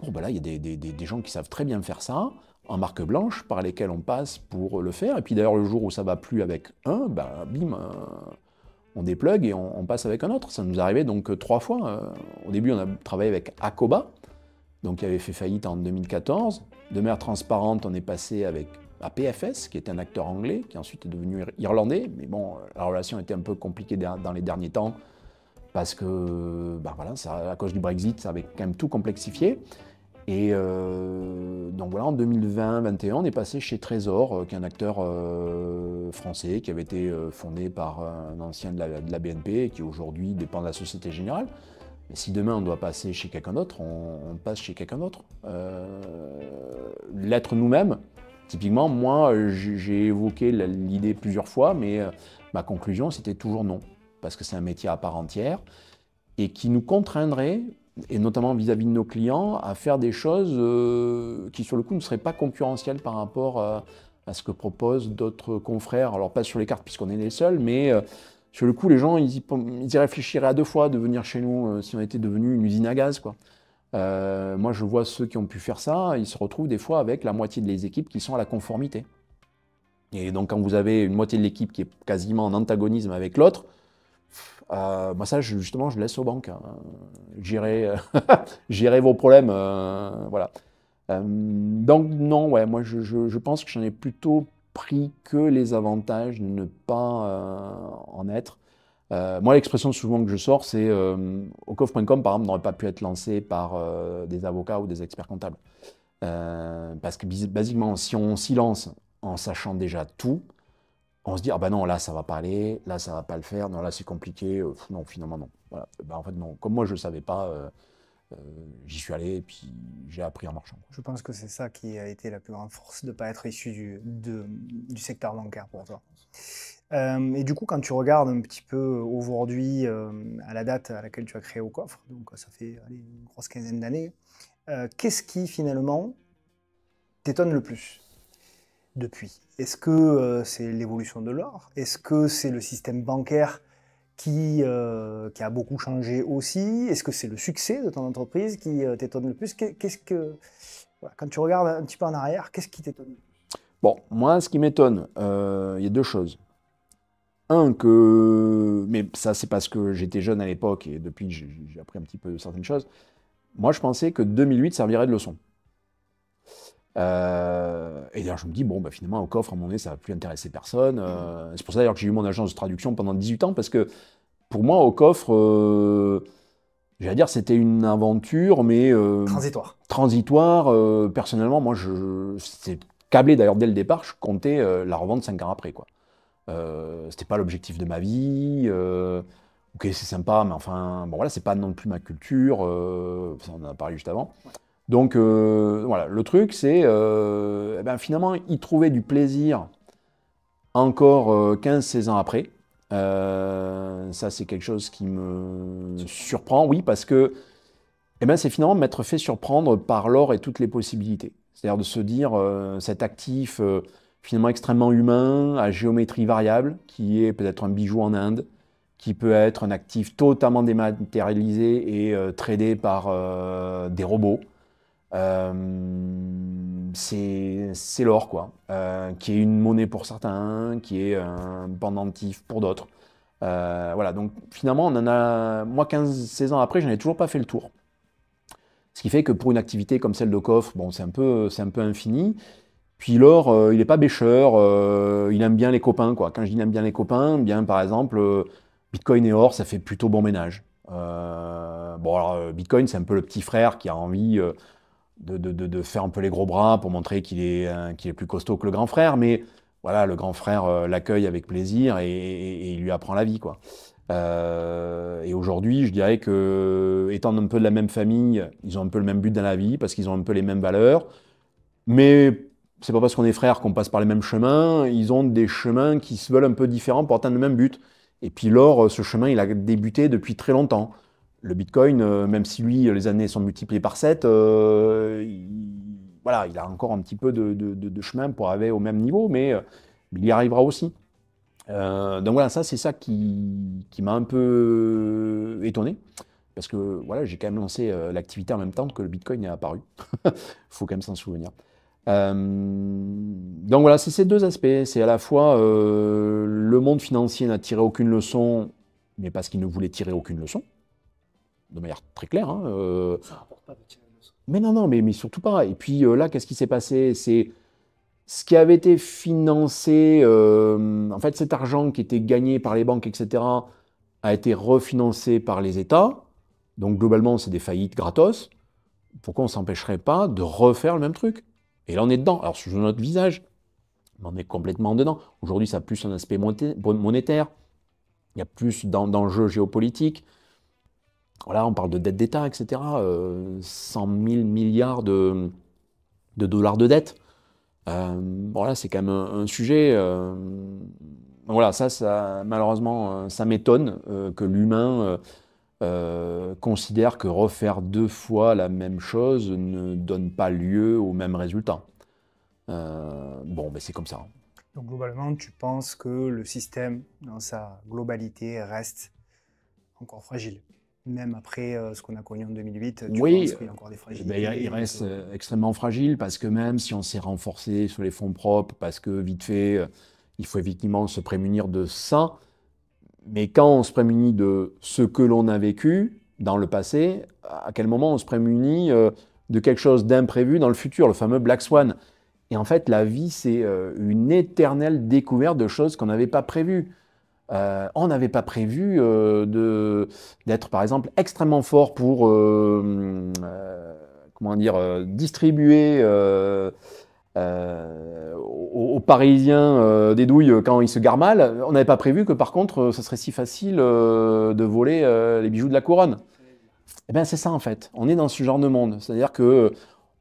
Bon, ben là, il y a des gens qui savent très bien faire ça, en marque blanche, par lesquels on passe pour le faire. Et puis d'ailleurs, le jour où ça va plus avec un, ben, bim, on déplugue et on passe avec un autre. Ça nous arrivait donc 3 fois. Au début, on a travaillé avec Akoba, donc qui avait fait faillite en 2014. De manière transparente, on est passé avec APFS, qui est un acteur anglais, qui ensuite est devenu irlandais. Mais bon, la relation était un peu compliquée dans les derniers temps, parce que, ben voilà, à cause du Brexit, ça avait quand même tout complexifié. Et donc voilà, en 2020-2021, on est passé chez Trésor, qui est un acteur français, qui avait été fondé par un ancien de la BNP, et qui aujourd'hui dépend de la Société Générale. Mais si demain on doit passer chez quelqu'un d'autre, on passe chez quelqu'un d'autre. L'être nous-mêmes, typiquement, moi, j'ai évoqué l'idée plusieurs fois, mais ma conclusion, c'était toujours non. Parce que c'est un métier à part entière, et qui nous contraindrait, et notamment vis-à-vis de nos clients, à faire des choses qui, sur le coup, ne seraient pas concurrentielles par rapport à ce que proposent d'autres confrères. Alors, pas sur les cartes, puisqu'on est les seuls, mais sur le coup, les gens, ils y réfléchiraient à 2 fois de venir chez nous si on était devenu une usine à gaz, quoi. Moi, je vois ceux qui ont pu faire ça, ils se retrouvent des fois avec la moitié des équipes qui sont à la conformité. Et donc, quand vous avez une moitié de l'équipe qui est quasiment en antagonisme avec l'autre, moi ça, justement, je laisse aux banques. Hein. Gérez vos problèmes, voilà. Donc non, ouais, moi je pense que j'en ai plutôt pris que les avantages de ne pas en être. Moi, l'expression souvent que je sors, c'est Ocoff.com, par exemple, n'aurait pas pu être lancé par des avocats ou des experts comptables. Parce que basiquement, si on s'y lance en sachant déjà tout, on se dit, ah ben non, là, ça va pas aller, là, ça va pas le faire, non, là, c'est compliqué, non, finalement, non. Voilà. Ben, en fait, non. Comme moi, je le savais pas, euh, j'y suis allé et puis j'ai appris en marchant. Je pense que c'est ça qui a été la plus grande force de ne pas être issu du secteur bancaire pour toi. Et du coup, quand tu regardes un petit peu aujourd'hui, à la date à laquelle tu as créé Aucoffre, donc ça fait allez, une grosse quinzaine d'années, qu'est-ce qui finalement t'étonne le plus depuis? Est-ce que c'est l'évolution de l'or? Est-ce que c'est le système bancaire qui a beaucoup changé aussi? Est-ce que c'est le succès de ton entreprise qui t'étonne le plus? Voilà, quand tu regardes un petit peu en arrière, qu'est-ce qui t'étonne? Bon, moi, ce qui m'étonne, il y a deux choses. Mais ça, c'est parce que j'étais jeune à l'époque et depuis, j'ai appris un petit peu certaines choses. Moi, je pensais que 2008 servirait de leçon. Et d'ailleurs, je me dis, bon, bah, finalement, Aucoffre, à un moment donné, ça va plus intéresser personne. C'est pour ça d'ailleurs que j'ai eu mon agence de traduction pendant 18 ans, parce que pour moi, Aucoffre, j'allais dire, c'était une aventure, mais Transitoire. transitoire. Personnellement, moi, c'était câblé d'ailleurs dès le départ, je comptais la revendre 5 ans après, quoi. C'était pas l'objectif de ma vie. Ok, c'est sympa, mais enfin, bon voilà, c'est pas non plus ma culture. Ça, on en a parlé juste avant. Donc voilà, le truc, c'est eh ben, finalement, y trouver du plaisir encore 15-16 ans après. Ça, c'est quelque chose qui me surprend, oui, parce que eh ben, c'est finalement m'être fait surprendre par l'or et toutes les possibilités. C'est-à-dire de se dire, cet actif finalement extrêmement humain, à géométrie variable, qui est peut-être un bijou en Inde, qui peut être un actif totalement dématérialisé et tradé par des robots. Euh, c'est l'or, quoi, qui est une monnaie pour certains, qui est un pendentif pour d'autres. Voilà, donc finalement, moi, 15-16 ans après, je n'ai toujours pas fait le tour. Ce qui fait que pour une activité comme celle de Coffre, bon, c'est un peu infini. Puis l'or, il n'est pas bêcheur, il aime bien les copains, quoi. Quand je dis il aime bien les copains, bien par exemple, Bitcoin et or, ça fait plutôt bon ménage. Bon, alors, Bitcoin, c'est un peu le petit frère qui a envie de faire un peu les gros bras pour montrer qu'il est plus costaud que le grand frère, mais voilà, le grand frère l'accueille avec plaisir et il lui apprend la vie, quoi. Et aujourd'hui, je dirais que, étant un peu de la même famille, ils ont un peu le même but dans la vie, parce qu'ils ont un peu les mêmes valeurs, mais c'est pas parce qu'on est frères qu'on passe par les mêmes chemins, ils ont des chemins qui se veulent un peu différents pour atteindre le même but. Et puis l'or, ce chemin, il a débuté depuis très longtemps. Le Bitcoin, même si lui, les années sont multipliées par 7, voilà, il a encore un petit peu de chemin pour arriver au même niveau, mais il y arrivera aussi. Donc voilà, ça, c'est ça qui m'a un peu étonné. Parce que voilà, j'ai quand même lancé l'activité en même temps que le Bitcoin est apparu. Il faut quand même s'en souvenir. Donc voilà, c'est ces deux aspects. C'est à la fois le monde financier n'a tiré aucune leçon, mais parce qu'il ne voulait tirer aucune leçon, de manière très claire. Hein, Ça rapporte pas de tirer une leçon. mais non, non, mais surtout pas. Et puis là, qu'est-ce qui s'est passé? C'est ce qui avait été financé, en fait, cet argent qui était gagné par les banques, etc., a été refinancé par les États. Donc globalement, c'est des faillites gratos. Pourquoi on ne s'empêcherait pas de refaire le même truc? Et là, on est dedans. Alors, sous notre visage, mais on est complètement dedans. Aujourd'hui, ça a plus un aspect monétaire. Il y a plus d'enjeux géopolitiques. Voilà, on parle de dette d'État, etc. 100 000 milliards de dollars de dette. Voilà, c'est quand même un sujet. Voilà, malheureusement, ça m'étonne que l'humain considère que refaire deux fois la même chose ne donne pas lieu au même résultat. Bon, ben c'est comme ça. Donc globalement, tu penses que le système, dans sa globalité, reste encore fragile. Même après ce qu'on a connu en 2008, tu Oui, penses qu'il y a encore des ben, fragilités il reste extrêmement fragile parce que même si on s'est renforcé sur les fonds propres, parce que vite fait, il faut effectivement se prémunir de ça. Mais quand on se prémunit de ce que l'on a vécu dans le passé, à quel moment on se prémunit de quelque chose d'imprévu dans le futur, le fameux Black Swan? Et en fait, la vie, c'est une éternelle découverte de choses qu'on n'avait pas prévues. On n'avait pas prévu d'être, par exemple, extrêmement fort pour comment dire, distribuer aux Parisiens des douilles quand ils se garent mal, on n'avait pas prévu que par contre, ça serait si facile de voler les bijoux de la couronne. Eh bien, c'est ça en fait. On est dans ce genre de monde. C'est-à-dire que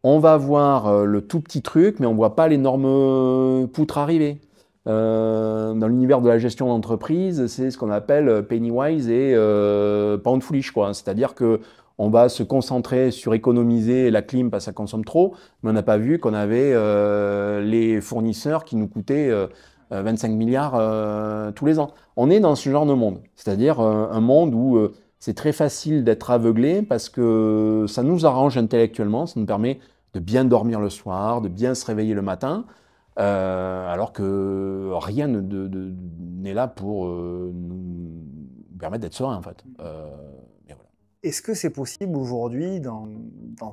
on va voir le tout petit truc, mais on ne voit pas l'énorme poutre arriver. Dans l'univers de la gestion d'entreprise, c'est ce qu'on appelle penny wise et pound foolish, quoi. C'est-à-dire que on va se concentrer sur économiser la clim parce que ça consomme trop, mais on n'a pas vu qu'on avait les fournisseurs qui nous coûtaient 25 milliards tous les ans. On est dans ce genre de monde, c'est-à-dire un monde où c'est très facile d'être aveuglé parce que ça nous arrange intellectuellement, ça nous permet de bien dormir le soir, de bien se réveiller le matin, alors que rien n'est là pour nous permettre d'être serein en fait. Mais voilà. Est-ce que c'est possible aujourd'hui, dans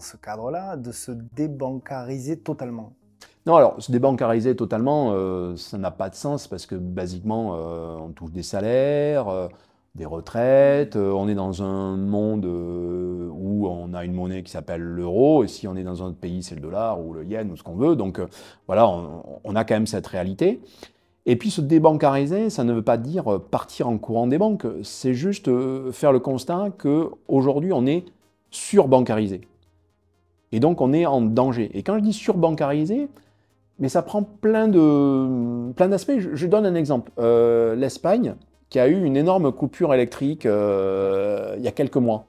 ce cadre-là, de se débancariser totalement? Non, alors se débancariser totalement, ça n'a pas de sens parce que basiquement, on touche des salaires, des retraites, on est dans un monde où on a une monnaie qui s'appelle l'euro, et si on est dans un autre pays, c'est le dollar ou le yen ou ce qu'on veut. Donc voilà, on a quand même cette réalité. Et puis se débancariser, ça ne veut pas dire partir en courant des banques, c'est juste faire le constat qu'aujourd'hui, on est surbancarisé. Et donc on est en danger. Et quand je dis surbancarisé, mais ça prend plein d'aspects. Je donne un exemple. L'Espagne, qui a eu une énorme coupure électrique il y a quelques mois.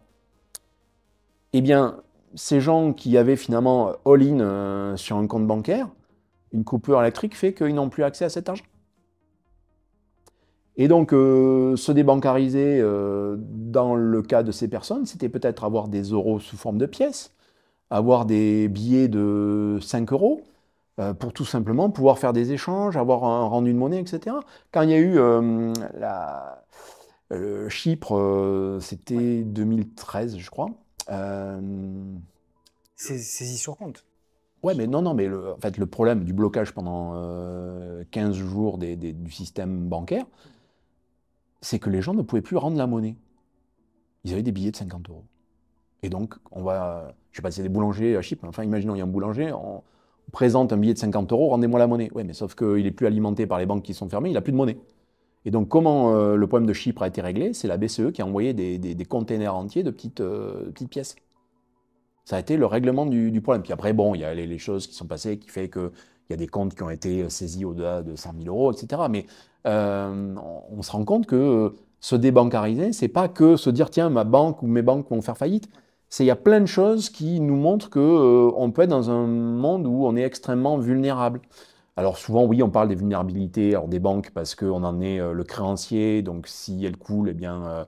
Eh bien, ces gens qui avaient finalement all-in sur un compte bancaire, une coupure électrique fait qu'ils n'ont plus accès à cet argent. Et donc, se débancariser dans le cas de ces personnes, c'était peut-être avoir des euros sous forme de pièces, avoir des billets de 5 euros, pour tout simplement pouvoir faire des échanges, avoir un rendu de monnaie, etc. Quand il y a eu Chypre, c'était 2013, je crois. Saisie sur compte. Ouais, mais non, mais en fait, le problème du blocage pendant 15 jours du système bancaire, c'est que les gens ne pouvaient plus rendre la monnaie. Ils avaient des billets de 50 euros. Et donc, je ne sais pas si c'est des boulangers à Chypre, mais enfin, imaginons, il y a un boulanger, on présente un billet de 50 euros, rendez-moi la monnaie. Oui, mais sauf qu'il n'est plus alimenté par les banques qui sont fermées, il n'a plus de monnaie. Et donc, comment le problème de Chypre a été réglé? C'est la BCE qui a envoyé des containers entiers de petites pièces. Ça a été le règlement du problème. Puis après, bon, il y a les choses qui sont passées qui fait qu'il y a des comptes qui ont été saisis au-delà de 100 000 euros, etc. Mais on se rend compte que se débancariser, c'est pas que se dire, tiens, ma banque ou mes banques vont faire faillite. Il y a plein de choses qui nous montrent qu'on peut être dans un monde où on est extrêmement vulnérable. Alors souvent, oui, on parle des vulnérabilités des banques parce qu'on en est le créancier. Donc si elle coule, eh bien,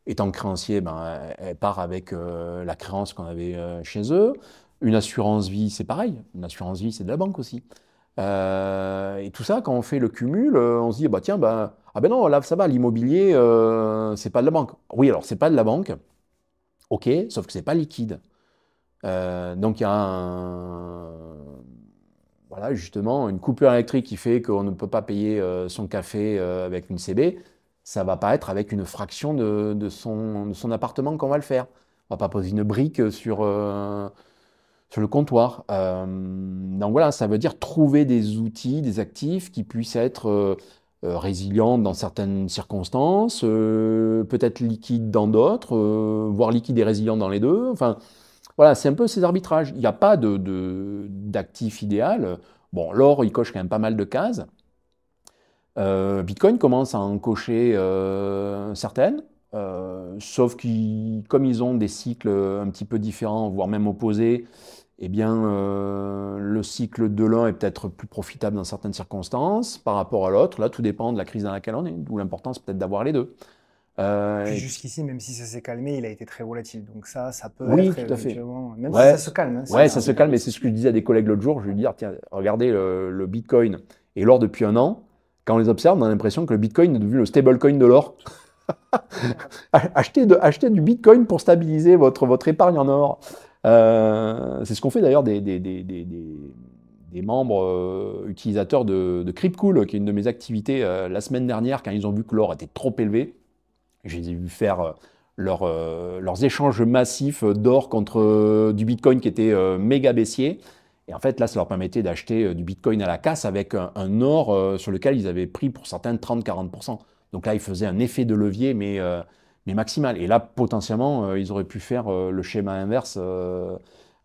étant créancier, ben, elle part avec la créance qu'on avait chez eux. Une assurance vie, c'est pareil. Une assurance vie, c'est de la banque aussi. Et tout ça, quand on fait le cumul, on se dit, bah, tiens, ah ben non, là, ça va, l'immobilier, c'est pas de la banque. Oui, alors, c'est pas de la banque. OK, sauf que c'est pas liquide. Donc il y a voilà, justement une coupure électrique qui fait qu'on ne peut pas payer son café avec une CB. Ça va pas être avec une fraction de son appartement qu'on va le faire. On va pas poser une brique sur le comptoir. Donc voilà, ça veut dire trouver des outils, des actifs qui puissent être résilients dans certaines circonstances, peut-être liquides dans d'autres, voire liquides et résilients dans les deux. Enfin, voilà, c'est un peu ces arbitrages. Il n'y a pas d'actif idéal. Bon, l'or, il coche quand même pas mal de cases. Bitcoin commence à en cocher certaines, sauf que comme ils ont des cycles un petit peu différents, voire même opposés, eh bien, le cycle de l'un est peut-être plus profitable dans certaines circonstances par rapport à l'autre. Là, tout dépend de la crise dans laquelle on est, d'où l'importance peut-être d'avoir les deux. Puis jusqu'ici, même si ça s'est calmé, il a été très volatile. Donc ça peut oui, être tout à fait. éventuellement... Même Ouais. si ça se calme. Hein, Ouais, ça se calme, mais c'est ce que je disais à des collègues l'autre jour. Je lui dis, tiens, regardez le Bitcoin et l'or depuis un an. Quand on les observe, on a l'impression que le Bitcoin est devenu le stablecoin de l'or. Achetez du Bitcoin pour stabiliser votre épargne en or. C'est ce qu'on fait d'ailleurs des membres utilisateurs de Cryptcool, qui est une de mes activités la semaine dernière, quand ils ont vu que l'or était trop élevé. Je les ai vus faire leurs échanges massifs d'or contre du Bitcoin qui était méga baissier. Et en fait, là, ça leur permettait d'acheter du Bitcoin à la casse avec un or sur lequel ils avaient pris pour certains 30-40%. Donc là, ils faisaient un effet de levier, mais maximal. Et là, potentiellement, ils auraient pu faire le schéma inverse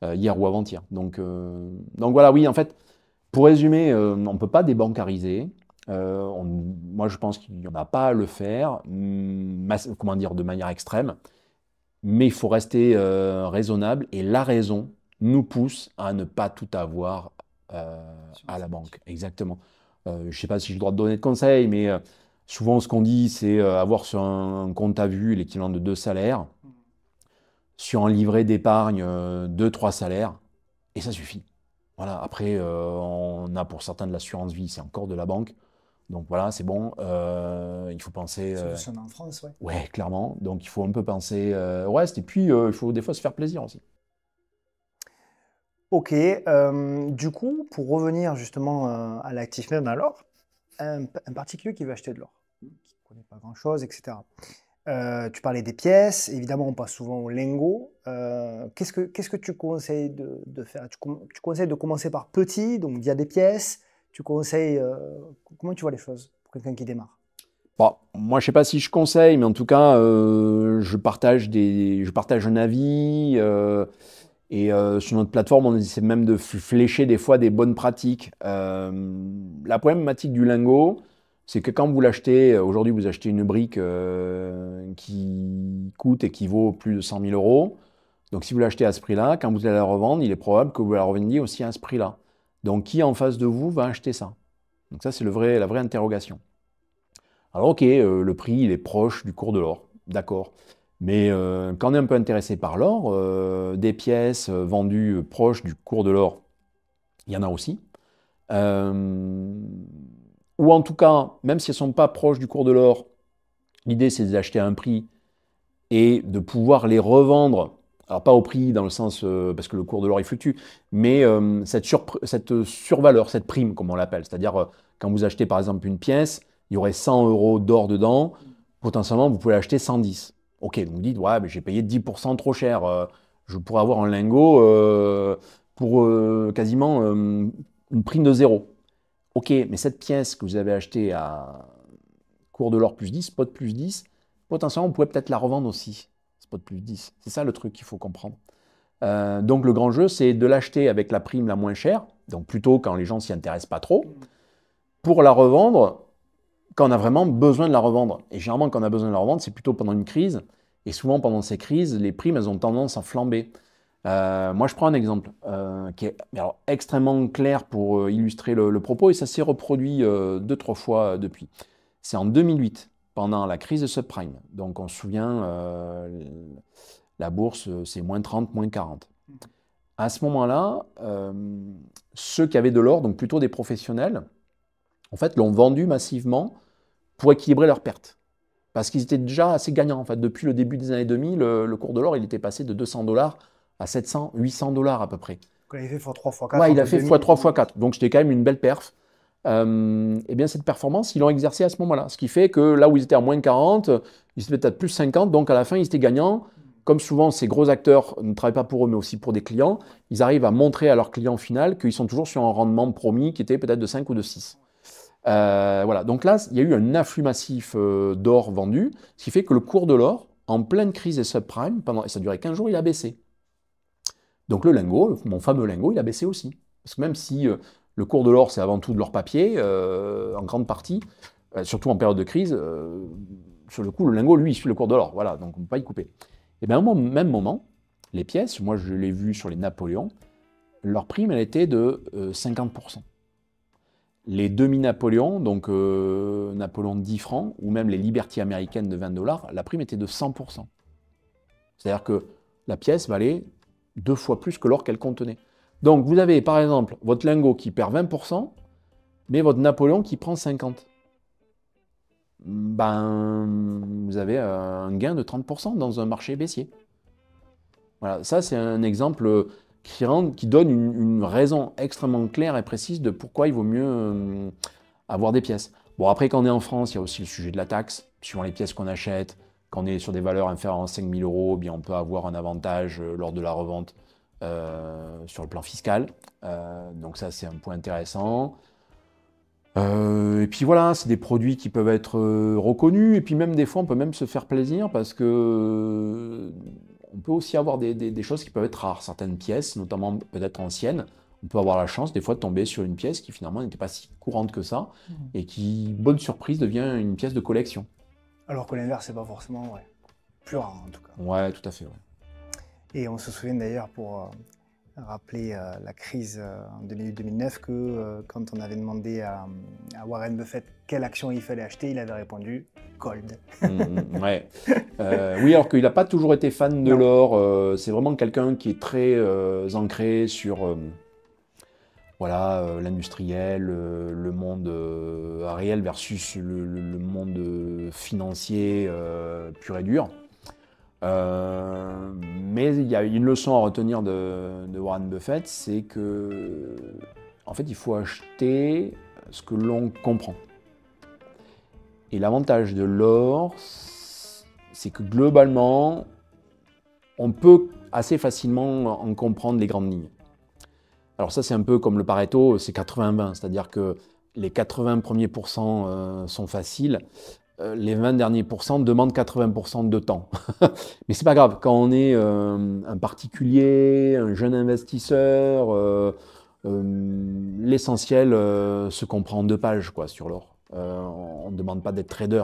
hier ou avant-hier. Donc voilà, oui, en fait, pour résumer, on ne peut pas débancariser. Moi, je pense qu'il n'y en a pas à le faire, comment dire, de manière extrême, mais il faut rester raisonnable et la raison nous pousse à ne pas tout avoir à la banque. Exactement. Je ne sais pas si j'ai le droit de donner de conseils, mais souvent ce qu'on dit, c'est avoir sur un compte à vue l'équivalent de 2 salaires, sur un livret d'épargne 2-3 salaires, et ça suffit. Voilà. Après, on a pour certains de l'assurance vie, c'est encore de la banque. Donc voilà, c'est bon. Il faut penser. Solution en France, ouais. Ouais, clairement. Donc il faut un peu penser reste. Et puis il faut des fois se faire plaisir aussi. Ok, du coup, pour revenir justement à l'actif même à l'or, un particulier qui veut acheter de l'or, qui ne connaît pas grand-chose, etc. Tu parlais des pièces, évidemment on passe souvent au lingot. Qu'est-ce que tu conseilles de faire? Tu conseilles de commencer par petit, donc via des pièces. Tu conseilles, comment tu vois les choses pour quelqu'un qui démarre? Bon, moi, je sais pas si je conseille, mais en tout cas, je partage un avis. Et sur notre plateforme, on essaie même de flécher des fois des bonnes pratiques. La problématique du lingot, c'est que quand vous l'achetez, aujourd'hui vous achetez une brique qui coûte et qui vaut plus de 100 000 euros. Donc si vous l'achetez à ce prix-là, quand vous allez la revendre, il est probable que vous la revendiez aussi à ce prix-là. Donc qui en face de vous va acheter ça? Donc ça, c'est la vraie interrogation. Alors ok, le prix, il est proche du cours de l'or, d'accord. Mais quand on est un peu intéressé par l'or, des pièces vendues proches du cours de l'or, il y en a aussi. Ou en tout cas, même si elles ne sont pas proches du cours de l'or, l'idée c'est de les acheter à un prix et de pouvoir les revendre. Alors pas au prix dans le sens, parce que le cours de l'or il fluctue, mais cette survaleur, cette prime comme on l'appelle, c'est-à-dire quand vous achetez par exemple une pièce, il y aurait 100 euros d'or dedans, potentiellement vous pouvez l'acheter 110. Ok, donc vous dites, ouais, mais j'ai payé 10% trop cher, je pourrais avoir un lingot pour quasiment une prime de zéro. Ok, mais cette pièce que vous avez achetée à cours de l'or plus 10, spot plus 10, potentiellement vous pouvez peut-être la revendre aussi, spot plus 10. C'est ça le truc qu'il faut comprendre. Donc le grand jeu, c'est de l'acheter avec la prime la moins chère, donc plutôt quand les gens s'y intéressent pas trop, pour la revendre quand on a vraiment besoin de la revendre. Et généralement, quand on a besoin de la revendre, c'est plutôt pendant une crise. Et souvent, pendant ces crises, les primes, elles ont tendance à flamber. Moi, je prends un exemple qui est alors, extrêmement clair pour illustrer le propos, et ça s'est reproduit 2-3 fois depuis. C'est en 2008, pendant la crise de subprime. Donc, on se souvient, la bourse, c'est moins 30, moins 40. À ce moment-là, ceux qui avaient de l'or, donc plutôt des professionnels, en fait, l'ont vendu massivement pour équilibrer leurs pertes. Parce qu'ils étaient déjà assez gagnants. En fait, depuis le début des années 2000, le cours de l'or, il était passé de 200 $, à 700, 800 $ à peu près. Il a fait x3, x4. Ouais, il a fait x3, x4. Donc c'était quand même une belle perf. Et bien cette performance, ils l'ont exercée à ce moment-là. Ce qui fait que là où ils étaient à moins 40, ils étaient peut-être plus 50. Donc à la fin, ils étaient gagnants. Comme souvent, ces gros acteurs ne travaillent pas pour eux, mais aussi pour des clients. Ils arrivent à montrer à leur client final qu'ils sont toujours sur un rendement promis qui était peut-être de 5 ou de 6. Voilà. Donc là, il y a eu un afflux massif d'or vendu, ce qui fait que le cours de l'or, en pleine crise des subprimes, et ça a duré 15 jours, il a baissé. Donc le lingot, mon fameux lingot, il a baissé aussi. Parce que même si le cours de l'or, c'est avant tout de l'or papier, en grande partie, surtout en période de crise, sur le coup, le lingot, lui, il suit le cours de l'or. Voilà, donc on ne peut pas y couper. Et bien au même moment, les pièces, moi je l'ai vu sur les Napoléons, leur prime, elle était de 50%. Les demi-Napoléons, donc Napoléon de 10 francs, ou même les Liberty américaines de 20 $, la prime était de 100%. C'est-à-dire que la pièce valait 2 fois plus que l'or qu'elle contenait. Donc vous avez par exemple votre lingot qui perd 20%, mais votre Napoléon qui prend 50%. Ben, vous avez un gain de 30% dans un marché baissier. Voilà, ça c'est un exemple qui donne une raison extrêmement claire et précise de pourquoi il vaut mieux avoir des pièces. Bon, après, quand on est en France, il y a aussi le sujet de la taxe, suivant les pièces qu'on achète. quand on est sur des valeurs inférieures à 5 000 €, eh bien, on peut avoir un avantage lors de la revente sur le plan fiscal. Donc ça, c'est un point intéressant. Et puis voilà, c'est des produits qui peuvent être reconnus. Et puis même des fois, on peut même se faire plaisir parce que on peut aussi avoir des choses qui peuvent être rares. Certaines pièces, notamment peut-être anciennes, on peut avoir la chance des fois de tomber sur une pièce qui finalement n'était pas si courante que ça et qui, bonne surprise, devient une pièce de collection. Alors que l'inverse, c'est pas forcément plus rare en tout cas. Ouais, tout à fait. Ouais. Et on se souvient d'ailleurs, pour rappeler la crise en 2008-2009, que quand on avait demandé à Warren Buffett quelle action il fallait acheter, il avait répondu Gold. Ouais. Oui, alors qu'il n'a pas toujours été fan de l'or. C'est vraiment quelqu'un qui est très ancré sur voilà, l'industriel, le monde réel versus le monde financier pur et dur. Mais il y a une leçon à retenir de Warren Buffett, c'est que en fait, il faut acheter ce que l'on comprend. Et l'avantage de l'or, c'est que globalement, on peut assez facilement en comprendre les grandes lignes. Alors ça, c'est un peu comme le Pareto, c'est 80-20, c'est-à-dire que les 80 premiers pourcents sont faciles, les 20 derniers pourcents demandent 80% de temps. Mais c'est pas grave, quand on est un particulier, un jeune investisseur, l'essentiel se comprend en 2 pages quoi, sur l'or. On ne demande pas d'être trader.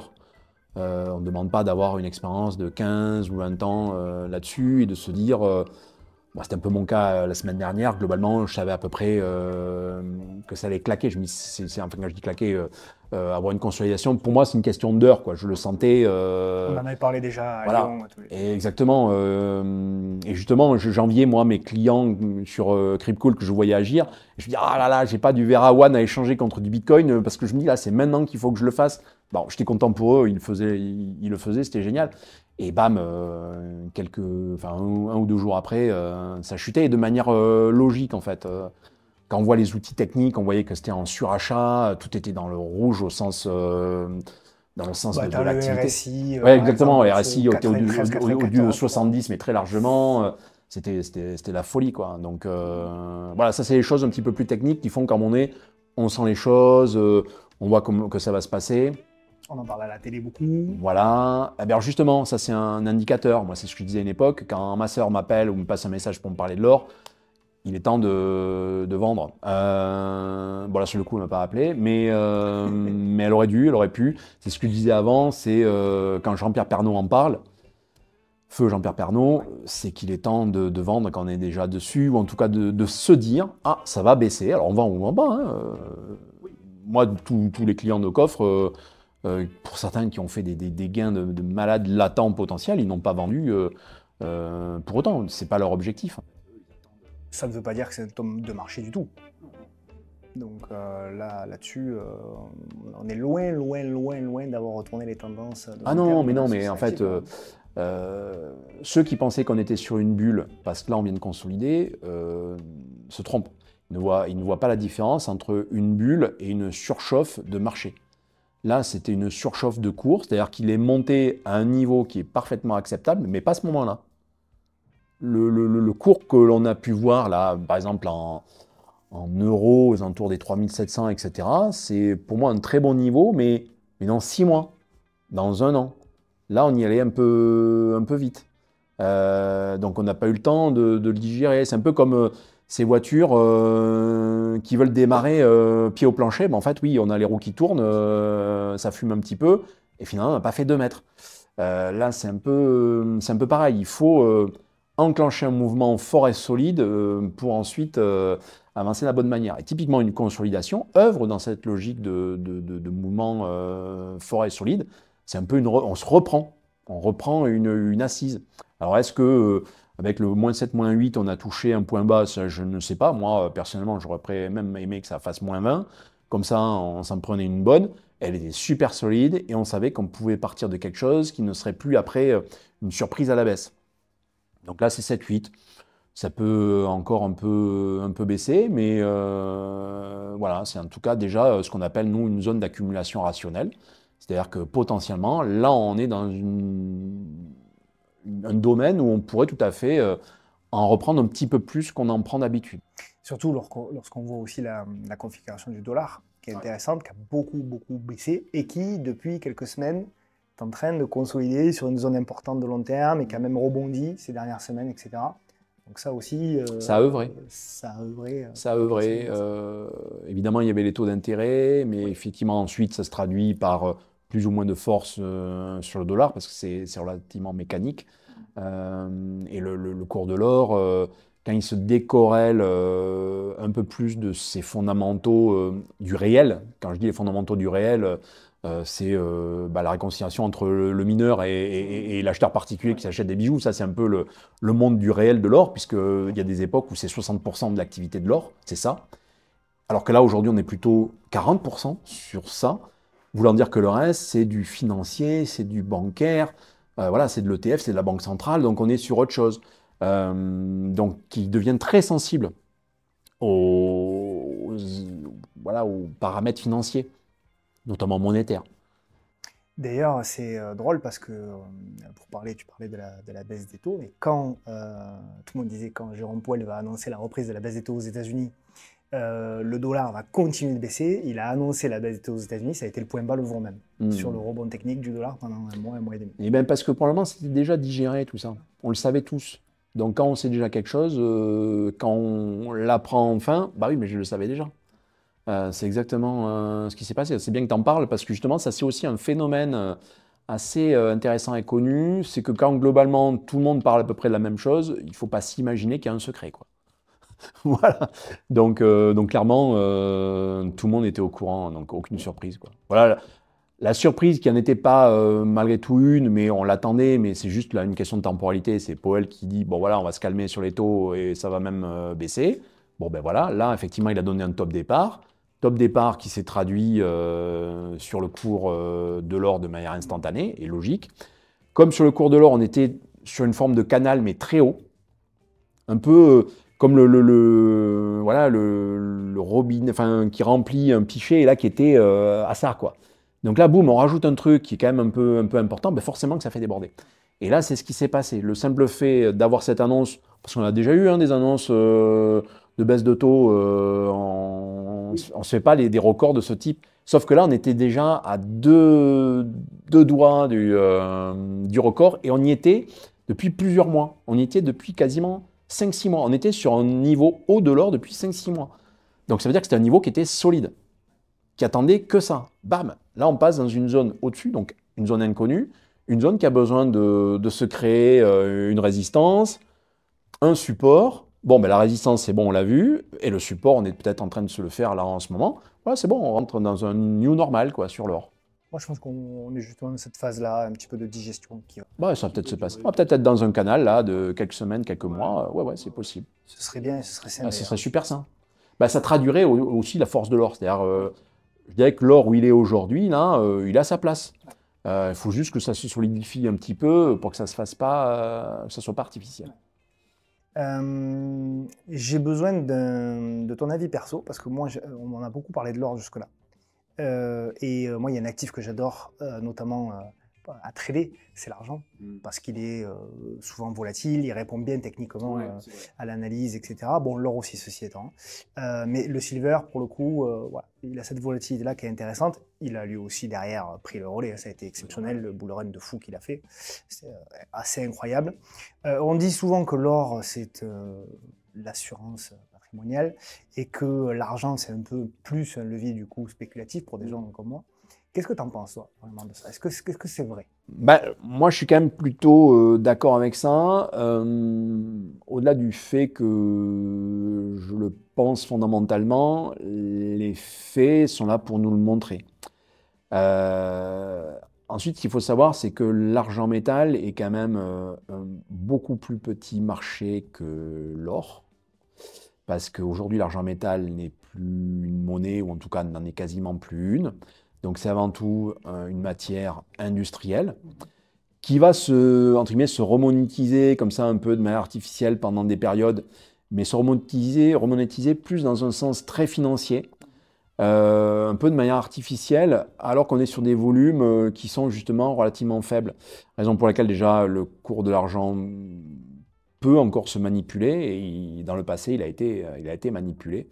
On ne demande pas d'avoir une expérience de 15 ou 20 ans là-dessus et de se dire, c'était un peu mon cas la semaine dernière, globalement je savais à peu près que ça allait claquer. Enfin, quand je dis claquer, avoir une consolidation, pour moi c'est une question d'heure, quoi. Je le sentais. On en avait parlé déjà à voilà. Lyon. Et exactement. Et justement, j'enviais moi mes clients sur Cryptcool que je voyais agir. Et je me dis, ah là là, j'ai pas du Vera One à échanger contre du Bitcoin parce que je me dis là, c'est maintenant qu'il faut que je le fasse. Bon, j'étais content pour eux, ils le faisaient, c'était génial. Et bam, un ou 2 jours après, ça chutait et de manière logique en fait. Quand on voit les outils techniques, on voyait que c'était en surachat, tout était dans le rouge au sens. Dans le sens de l'activité. Le RSI. Ouais, exactement. Le RSI était au-dessus de 70, mais très largement. C'était la folie, quoi. Donc, voilà, ça, c'est les choses un petit peu plus techniques qui font qu'à un moment donné, on sent les choses, on voit que ça va se passer. On en parle à la télé beaucoup. Voilà. Eh bien, justement, ça, c'est un indicateur. Moi, c'est ce que je disais à une époque. Quand ma sœur m'appelle ou me passe un message pour me parler de l'or, il est temps de vendre. Bon, là, sur le coup, elle ne m'a pas appelé, mais elle aurait dû, elle aurait pu. C'est ce que je disais avant, c'est quand Jean-Pierre Pernaut en parle, feu Jean-Pierre Pernaut, c'est qu'il est temps de vendre quand on est déjà dessus, ou en tout cas de se dire, ah, ça va baisser, alors on vend ou on vend pas. Hein. Moi, tous les clients de coffre, pour certains qui ont fait des gains de malades latents potentiels, ils n'ont pas vendu pour autant, c'est pas leur objectif. Ça ne veut pas dire que c'est un tome de marché du tout. Donc là-dessus, on est loin d'avoir retourné les tendances. Ah non, mais en fait, ceux qui pensaient qu'on était sur une bulle, parce que là on vient de consolider, se trompent. Ils ne voient pas la différence entre une bulle et une surchauffe de marché. Là, c'était une surchauffe de cours, c'est-à-dire qu'il est monté à un niveau qui est parfaitement acceptable, mais pas à ce moment-là. Le cours que l'on a pu voir, là, par exemple en euros, aux alentours des 3700, etc., c'est pour moi un très bon niveau, mais dans 6 mois, dans 1 an. Là, on y allait un peu vite. Donc, on n'a pas eu le temps de le digérer. C'est un peu comme ces voitures qui veulent démarrer pied au plancher. En fait, oui, on a les roues qui tournent, ça fume un petit peu, et finalement, on n'a pas fait 2 mètres. Là, c'est un peu pareil. Il faut enclencher un mouvement fort et solide pour ensuite avancer de la bonne manière. Et typiquement, une consolidation œuvre dans cette logique de mouvement fort et solide. C'est un peu on se reprend. On reprend une assise. Alors, est-ce que avec le -7, -8, on a touché un point bas? Ça, je ne sais pas. Moi, personnellement, j'aurais même aimé que ça fasse -20. Comme ça, on s'en prenait une bonne. Elle était super solide et on savait qu'on pouvait partir de quelque chose qui ne serait plus après une surprise à la baisse. Donc là, c'est 7-8. Ça peut encore un peu baisser, mais voilà, c'est en tout cas déjà ce qu'on appelle, nous, une zone d'accumulation rationnelle. C'est-à-dire que potentiellement, là, on est dans un domaine où on pourrait tout à fait en reprendre un petit peu plus qu'on en prend d'habitude. Surtout lorsqu'on voit aussi la configuration du dollar, qui est intéressante, qui a beaucoup baissé et qui, depuis quelques semaines, est en train de consolider sur une zone importante de long terme et qui a même rebondi ces dernières semaines, etc. Donc ça aussi... ça a œuvré. Ça a œuvré. Ça a œuvré. Évidemment, il y avait les taux d'intérêt, mais effectivement, ensuite, ça se traduit par plus ou moins de force sur le dollar, parce que c'est relativement mécanique. Et le cours de l'or, quand il se décorrèle un peu plus de ses fondamentaux du réel, quand je dis les fondamentaux du réel, c'est la réconciliation entre le mineur et l'acheteur particulier qui s'achète des bijoux. Ça, c'est un peu le monde du réel de l'or, puisqu'il y a des époques où c'est 60% de l'activité de l'or, c'est ça. Alors que là, aujourd'hui, on est plutôt 40% sur ça, voulant dire que le reste, c'est du financier, c'est du bancaire, voilà, c'est de l'ETF, c'est de la banque centrale, donc on est sur autre chose. Donc, qui deviennent très sensibles voilà, aux paramètres financiers, notamment monétaires. D'ailleurs, c'est drôle parce que, tu parlais de la baisse des taux, mais quand tout le monde disait quand Jérôme Powell va annoncer la reprise de la baisse des taux aux États-Unis, le dollar va continuer de baisser. Il a annoncé la baisse des taux aux États-Unis, ça a été le point bas le jour même, sur le rebond technique du dollar pendant un mois et demi. Et bien parce que pour le moment, c'était déjà digéré tout ça. On le savait tous. Donc quand on sait déjà quelque chose, quand on l'apprend enfin, bah oui, mais je le savais déjà. C'est exactement ce qui s'est passé. C'est bien que tu en parles parce que justement, ça c'est aussi un phénomène assez intéressant et connu. C'est que quand globalement tout le monde parle à peu près de la même chose, il ne faut pas s'imaginer qu'il y a un secret, quoi. Voilà. Donc clairement, tout le monde était au courant, donc aucune surprise, quoi. Voilà. La surprise qui n'en était pas malgré tout une, mais on l'attendait, mais c'est juste là une question de temporalité. C'est Powell qui dit, bon voilà, on va se calmer sur les taux et ça va même baisser. Bon ben voilà, là effectivement il a donné un top départ. Top départ qui s'est traduit sur le cours de l'or de manière instantanée et logique. Comme sur le cours de l'or, on était sur une forme de canal mais très haut. Un peu comme voilà, le robinet, enfin qui remplit un pichet et là qui était à ça, quoi. Donc là, boum, on rajoute un truc qui est quand même un peu important, ben forcément que ça fait déborder. Et là, c'est ce qui s'est passé. Le simple fait d'avoir cette annonce, parce qu'on a déjà eu des annonces de baisse de taux, on ne se fait pas des records de ce type. Sauf que là, on était déjà à deux doigts du record et on y était depuis plusieurs mois. On y était depuis quasiment 5-6 mois. On était sur un niveau haut de l'or depuis 5-6 mois. Donc ça veut dire que c'était un niveau qui était solide, qui attendait que ça. Bam! Là, on passe dans une zone au-dessus, donc une zone inconnue, une zone qui a besoin de se créer une résistance, un support. Bon, ben, la résistance, c'est bon, on l'a vu, et le support, on est peut-être en train de se le faire là en ce moment. Voilà, c'est bon, on rentre dans un new normal, quoi, sur l'or. Moi, je pense qu'on est justement dans cette phase-là, un petit peu de digestion. Bah, ça va peut-être se passer. On va peut-être être dans un canal là de quelques semaines, quelques mois. Ouais, c'est possible. Ce serait bien, ce serait sain. Ah, ce serait super sain. Bah, ça traduirait aussi la force de l'or. C'est-à-dire, je dirais que l'or où il est aujourd'hui, là, il a sa place. Il faut juste que ça se solidifie un petit peu pour que ça se fasse pas, que ça soit pas artificiel. J'ai besoin de ton avis perso, parce que moi, on en a beaucoup parlé de l'or jusque-là. Moi, il y a un actif que j'adore, notamment à trader, c'est l'argent, parce qu'il est souvent volatile, il répond bien techniquement à l'analyse, etc. Bon, l'or aussi, ceci étant. Mais le silver, pour le coup, voilà, il a cette volatilité-là qui est intéressante. Il a lui aussi derrière pris le relais, ça a été exceptionnel, le bull run de fou qu'il a fait. C'est assez incroyable. On dit souvent que l'or, c'est l'assurance patrimoniale et que l'argent, c'est un peu plus un levier du coup spéculatif pour des gens comme moi. Qu'est-ce que tu en penses, toi, vraiment de ça? Est-ce que c'est vrai? Bah, moi, je suis quand même plutôt d'accord avec ça. Au-delà du fait que je le pense fondamentalement, les faits sont là pour nous le montrer. Ensuite, ce qu'il faut savoir, c'est que l'argent métal est quand même un beaucoup plus petit marché que l'or. Parce qu'aujourd'hui, l'argent métal n'est plus une monnaie, ou en tout cas n'en est quasiment plus une. Donc c'est avant tout une matière industrielle qui va entre guillemets, se remonétiser comme ça un peu de manière artificielle pendant des périodes, mais se remonétiser plus dans un sens très financier. un peu de manière artificielle, alors qu'on est sur des volumes qui sont justement relativement faibles. Raison pour laquelle déjà le cours de l'argent peut encore se manipuler, et dans le passé, il a été manipulé.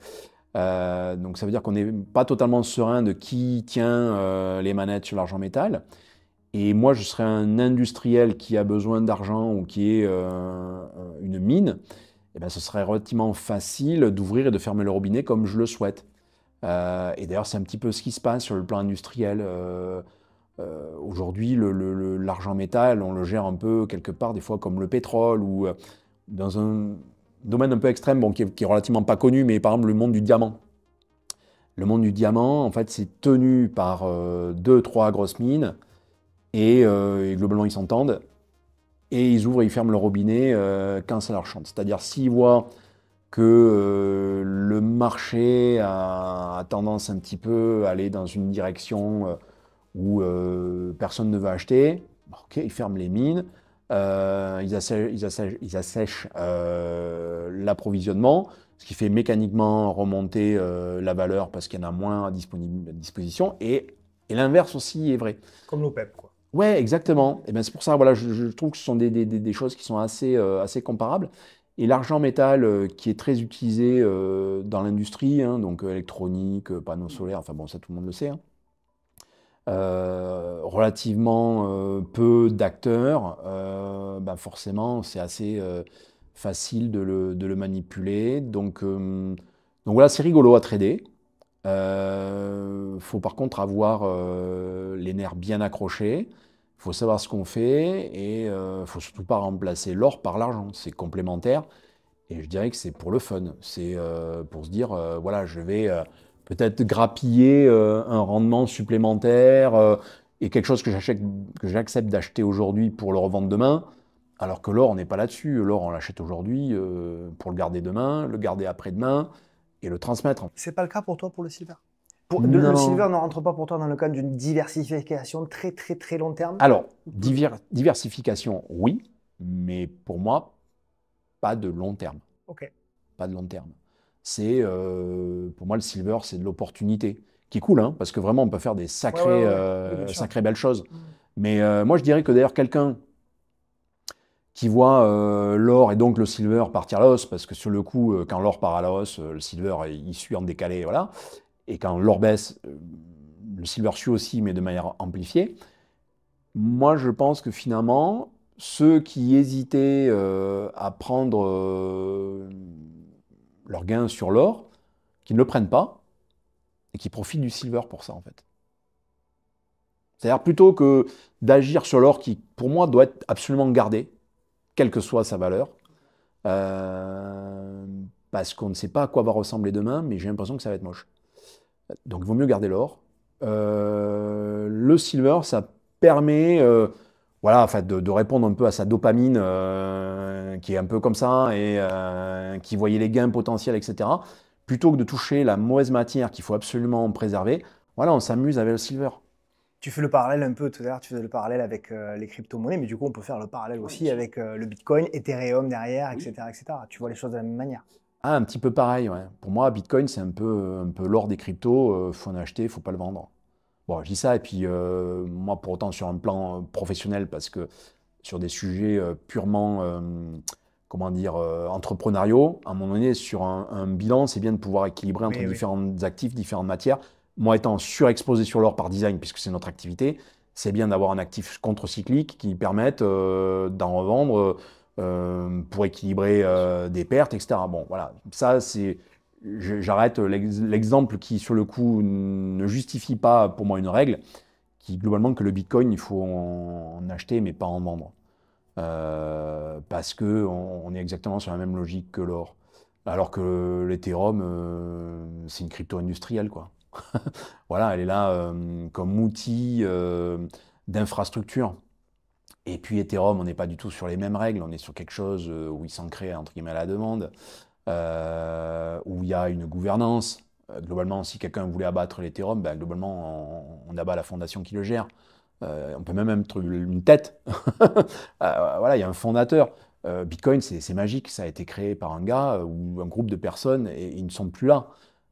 Donc ça veut dire qu'on n'est pas totalement serein de qui tient les manettes sur l'argent métal. Et moi, je serais un industriel qui a besoin d'argent ou qui est une mine, eh ben, ce serait relativement facile d'ouvrir et de fermer le robinet comme je le souhaite. Et d'ailleurs, c'est un petit peu ce qui se passe sur le plan industriel. Aujourd'hui, l'argent métal, on le gère un peu quelque part, des fois comme le pétrole, ou dans un domaine un peu extrême, bon, qui est relativement pas connu, mais par exemple le monde du diamant. Le monde du diamant, en fait, c'est tenu par deux, trois grosses mines, et globalement, ils s'entendent, et ils ouvrent et ils ferment le robinet quand ça leur chante. C'est-à-dire, s'ils voient que le marché a tendance un petit peu à aller dans une direction où personne ne veut acheter, ok, ils ferment les mines, ils assèchent l'approvisionnement, ce qui fait mécaniquement remonter la valeur parce qu'il y en a moins à disposition, et l'inverse aussi est vrai. Comme l'OPEP, quoi. Ouais, exactement. Et ben c'est pour ça, voilà, je trouve que ce sont des choses qui sont assez comparables. Et l'argent métal, qui est très utilisé dans l'industrie, hein, donc électronique, panneaux solaires, enfin bon, ça tout le monde le sait, hein. Relativement peu d'acteurs, ben forcément, c'est assez facile de le manipuler. Donc voilà, c'est rigolo à trader. Faut par contre avoir les nerfs bien accrochés. Il faut savoir ce qu'on fait, et faut surtout pas remplacer l'or par l'argent. C'est complémentaire, et je dirais que c'est pour le fun. C'est pour se dire, voilà, je vais peut-être grappiller un rendement supplémentaire et quelque chose que j'accepte d'acheter aujourd'hui pour le revendre demain. Alors que l'or, on n'est pas là-dessus. L'or, on l'achète aujourd'hui pour le garder demain, le garder après-demain et le transmettre. C'est pas le cas pour toi pour le silver? Non. Le silver ne rentre pas pour toi dans le cadre d'une diversification très très très long terme? Alors, diversification, oui, mais pour moi, pas de long terme. Ok. Pas de long terme. C'est, pour moi, le silver, c'est de l'opportunité, qui est cool, hein, parce que vraiment, on peut faire des sacrées belles choses. Mais moi, je dirais que d'ailleurs, quelqu'un qui voit l'or et donc le silver partir à la hausse, parce que sur le coup, quand l'or part à la hausse, le silver, il suit en décalé, voilà. Et quand l'or baisse, le silver suit aussi, mais de manière amplifiée. Moi, je pense que finalement, ceux qui hésitaient à prendre leur gain sur l'or, qui ne le prennent pas, et qui profitent du silver pour ça, en fait. C'est-à-dire plutôt que d'agir sur l'or qui, pour moi, doit être absolument gardé, quelle que soit sa valeur, parce qu'on ne sait pas à quoi va ressembler demain, mais j'ai l'impression que ça va être moche. Donc, il vaut mieux garder l'or. Le silver, ça permet voilà, en fait, de répondre un peu à sa dopamine, qui est un peu comme ça, et qui voyait les gains potentiels, etc. Plutôt que de toucher la mauvaise matière qu'il faut absolument préserver, voilà, on s'amuse avec le silver. Tu fais le parallèle un peu tout à l'heure, tu faisais le parallèle avec les crypto-monnaies, mais du coup, on peut faire le parallèle aussi avec le Bitcoin, Ethereum derrière, etc., etc. Tu vois les choses de la même manière. Ah, un petit peu pareil, ouais. Pour moi, Bitcoin, c'est un peu l'or des cryptos. Faut en acheter, faut pas le vendre. Bon, je dis ça, et puis moi, pour autant, sur un plan professionnel, parce que sur des sujets purement, comment dire, entrepreneuriaux, à un moment donné, sur un bilan, c'est bien de pouvoir équilibrer entre différents actifs, différentes matières. Moi, étant surexposé sur l'or par design, puisque c'est notre activité, c'est bien d'avoir un actif contre-cyclique qui permette d'en revendre pour équilibrer des pertes, etc. Bon, voilà, ça, c'est... J'arrête l'exemple qui, sur le coup, ne justifie pas pour moi une règle, qui globalement que le Bitcoin, il faut en acheter, mais pas en vendre. Parce qu'on est exactement sur la même logique que l'or. Alors que l'Ethereum, c'est une crypto industrielle, quoi. Voilà, elle est là comme outil d'infrastructure. Et puis Ethereum, on n'est pas du tout sur les mêmes règles, on est sur quelque chose où il s'en crée entre guillemets à la demande, où il y a une gouvernance. Globalement, si quelqu'un voulait abattre l'Ethereum, ben, globalement, on abat la fondation qui le gère. On peut même mettre une tête. Voilà, il y a un fondateur. Bitcoin, c'est magique, ça a été créé par un gars ou un groupe de personnes, et ils ne sont plus là.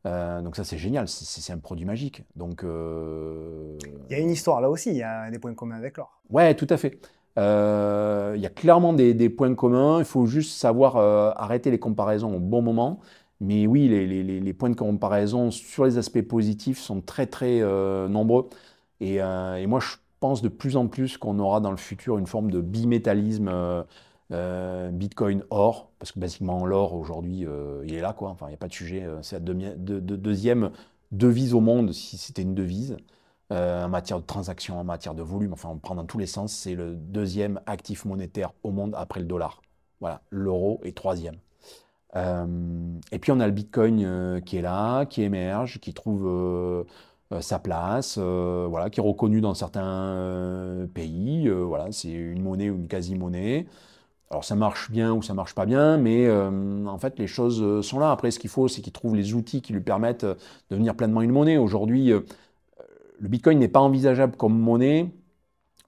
Donc ça, c'est génial, c'est un produit magique. Donc, Il y a une histoire là aussi, il y a des points communs avec l'or. ouais, tout à fait. Il y a clairement des points communs. Il faut juste savoir arrêter les comparaisons au bon moment. Mais oui, les points de comparaison sur les aspects positifs sont très, très nombreux. Et moi, je pense de plus en plus qu'on aura dans le futur une forme de bimétallisme Bitcoin-or. Parce que basiquement, l'or, aujourd'hui, il est là, quoi. Enfin, il n'y a pas de sujet. C'est la deuxième devise au monde, si c'était une devise. En matière de transactions, en matière de volume, enfin on prend dans tous les sens, c'est le deuxième actif monétaire au monde après le dollar. Voilà, l'euro est troisième. Et puis on a le Bitcoin qui est là, qui émerge, qui trouve sa place, voilà, qui est reconnu dans certains pays. Voilà, c'est une monnaie ou une quasi-monnaie. Alors ça marche bien ou ça marche pas bien, mais en fait les choses sont là. Après, ce qu'il faut, c'est qu'il trouve les outils qui lui permettent de devenir pleinement une monnaie. Aujourd'hui, le Bitcoin n'est pas envisageable comme monnaie,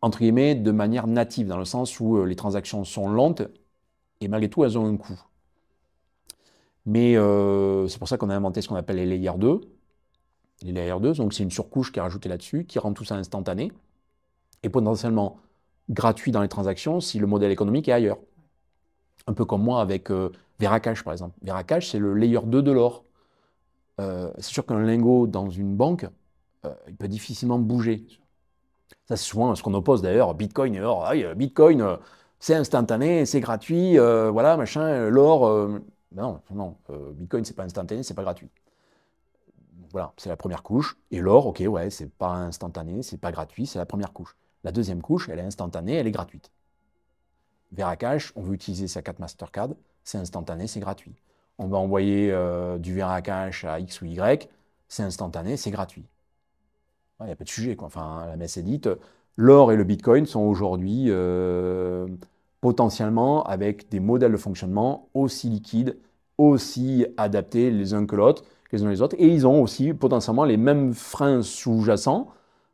entre guillemets, de manière native, dans le sens où les transactions sont lentes et malgré tout, elles ont un coût. Mais c'est pour ça qu'on a inventé ce qu'on appelle les Layer 2. Les Layer 2, donc c'est une surcouche qui est rajoutée là-dessus, qui rend tout ça instantané et potentiellement gratuit dans les transactions si le modèle économique est ailleurs. Un peu comme moi avec Veracash, par exemple. Veracash, c'est le Layer 2 de l'or. C'est sûr qu'un lingot dans une banque, il peut difficilement bouger. Ça, c'est souvent ce qu'on oppose d'ailleurs, Bitcoin et or. Ah, Bitcoin, c'est instantané, c'est gratuit, voilà, machin, l'or. Non, Bitcoin, c'est pas instantané, c'est pas gratuit. Voilà, c'est la première couche. Et l'or, ok, ouais, c'est pas instantané, c'est pas gratuit, c'est la première couche. La deuxième couche, elle est instantanée, elle est gratuite. Veracash, on veut utiliser sa carte Mastercard, c'est instantané, c'est gratuit. On va envoyer du Veracash à X ou Y, c'est instantané, c'est gratuit. Il n'y a pas de sujet, quoi. Enfin, la messe est dite. L'or et le Bitcoin sont aujourd'hui potentiellement avec des modèles de fonctionnement aussi liquides, aussi adaptés les uns que les uns les autres. Et ils ont aussi potentiellement les mêmes freins sous-jacents.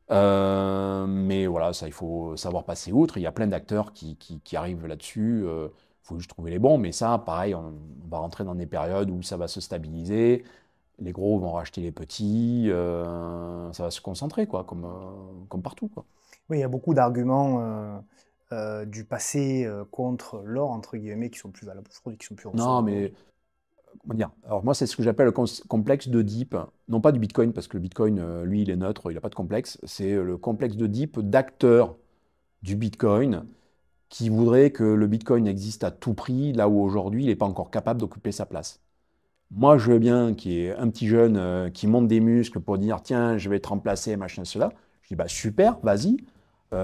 Mais voilà, ça, il faut savoir passer outre. Il y a plein d'acteurs qui arrivent là-dessus. Il faut juste trouver les bons. Mais ça, pareil, on va rentrer dans des périodes où ça va se stabiliser. Les gros vont racheter les petits, ça va se concentrer, quoi, comme partout, quoi. Oui, il y a beaucoup d'arguments du passé contre l'or, entre guillemets, qui sont plus valables aujourd'hui, qui sont plus Non, recevés. mais comment dire? Alors moi, c'est ce que j'appelle le complexe d'Oedipe. Non pas du Bitcoin, parce que le Bitcoin, lui, il est neutre, il n'a pas de complexe. C'est le complexe d'Oedipe d'acteurs du Bitcoin qui voudraient que le Bitcoin existe à tout prix, là où aujourd'hui, il n'est pas encore capable d'occuper sa place. Moi, je veux bien qu'il y ait un petit jeune qui monte des muscles pour dire tiens, je vais te remplacer, machin, cela. Je dis bah super, vas-y,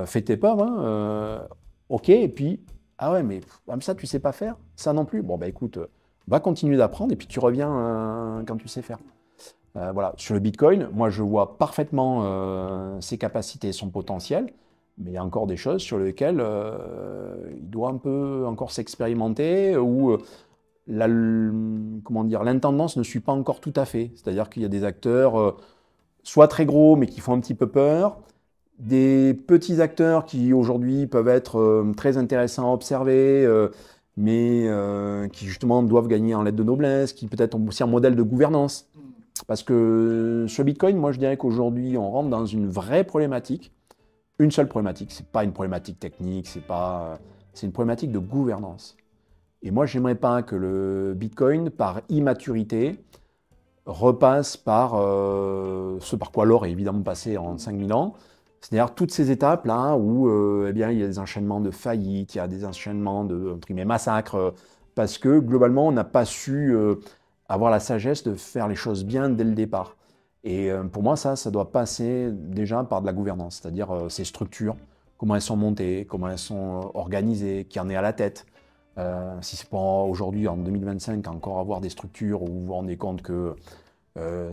fais tes pommes, hein, ok. Et puis, ah ouais, mais comme ça, tu sais pas faire, ça non plus. Bon, bah écoute, va continuer d'apprendre et puis tu reviens quand tu sais faire. Voilà, sur le Bitcoin, moi, je vois parfaitement ses capacités, son potentiel, mais il y a encore des choses sur lesquelles il doit un peu encore s'expérimenter ou comment dire, l'intendance ne suit pas encore tout à fait. C'est-à-dire qu'il y a des acteurs, soit très gros, mais qui font un petit peu peur, des petits acteurs qui aujourd'hui peuvent être très intéressants à observer, mais qui justement doivent gagner en lettres de noblesse, qui peut-être ont aussi un modèle de gouvernance. Parce que sur Bitcoin, moi je dirais qu'aujourd'hui, on rentre dans une vraie problématique, une seule problématique, c'est pas une problématique technique, c'est une problématique de gouvernance. Et moi, j'aimerais pas que le Bitcoin, par immaturité, repasse par ce par quoi l'or est évidemment passé en 5000 ans. C'est-à-dire toutes ces étapes-là où eh bien, il y a des enchaînements de faillites, il y a des enchaînements de entre guillemets, massacres, parce que globalement, on n'a pas su avoir la sagesse de faire les choses bien dès le départ. Et pour moi, ça doit passer déjà par de la gouvernance, c'est-à-dire ces structures, comment elles sont montées, comment elles sont organisées, qui en est à la tête. Si c'est pas aujourd'hui, en 2025, encore avoir des structures où vous vous rendez compte que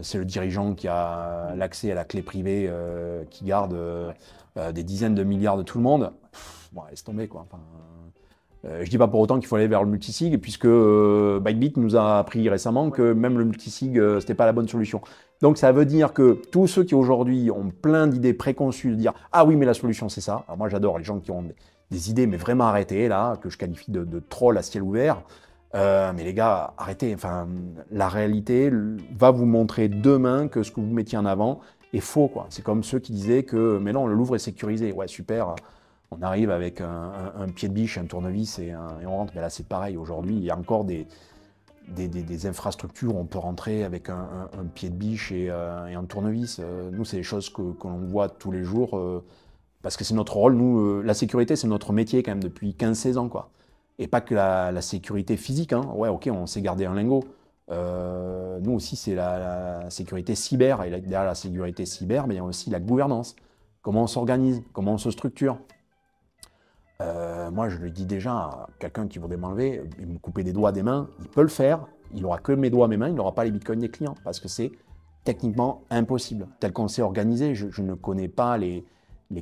c'est le dirigeant qui a l'accès à la clé privée, qui garde des dizaines de milliards de tout le monde, bon, laisse tomber, quoi. Enfin, je dis pas pour autant qu'il faut aller vers le multisig, puisque Bybit nous a appris récemment que même le multisig, c'était pas la bonne solution. Donc ça veut dire que tous ceux qui aujourd'hui ont plein d'idées préconçues, de dire ah oui mais la solution c'est ça. Alors moi j'adore les gens qui ont des idées mais vraiment arrêtées là, que je qualifie de trolls à ciel ouvert. Mais les gars, arrêtez. Enfin, la réalité va vous montrer demain que ce que vous mettiez en avant est faux, quoi. C'est comme ceux qui disaient que, mais non, le Louvre est sécurisé. Ouais, super. On arrive avec un pied de biche, un tournevis et on rentre. Mais là, c'est pareil. Aujourd'hui, il y a encore des infrastructures où on peut rentrer avec un pied de biche et un tournevis. Nous, c'est des choses que l'on voit tous les jours parce que c'est notre rôle. Nous, la sécurité, c'est notre métier quand même depuis 15-16 ans, quoi. Et pas que la sécurité physique, hein. Ouais, ok, on sait garder un lingot. Nous aussi, c'est la sécurité cyber. Et derrière la sécurité cyber, mais il y a aussi la gouvernance. Comment on s'organise, comment on se structure. Moi, je le dis déjà à quelqu'un qui voudrait m'enlever, me couper des doigts des mains, il peut le faire. Il n'aura que mes doigts, mes mains, il n'aura pas les bitcoins des clients parce que c'est techniquement impossible. Tel qu'on s'est organisé, je ne connais pas les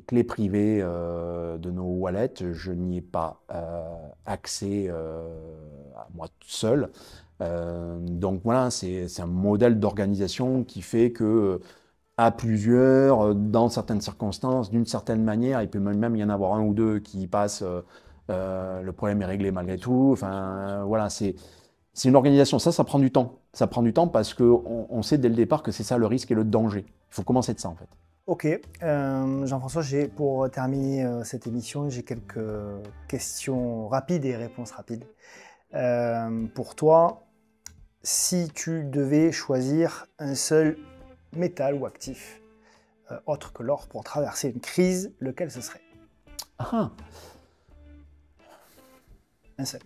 clés privées de nos wallets, je n'y ai pas accès à moi seul. Donc voilà, c'est un modèle d'organisation qui fait que à plusieurs, dans certaines circonstances, d'une certaine manière, il peut même y en avoir un ou deux qui passent, le problème est réglé malgré tout. Enfin, voilà, c'est une organisation. Ça prend du temps. Ça prend du temps parce qu'on sait dès le départ que c'est ça le risque et le danger. Il faut commencer de ça, en fait. Ok, Jean-François, pour terminer cette émission, j'ai quelques questions rapides et réponses rapides. Pour toi, si tu devais choisir un seul métal ou actif autre que l'or pour traverser une crise, lequel ce serait? Ah, Un seul.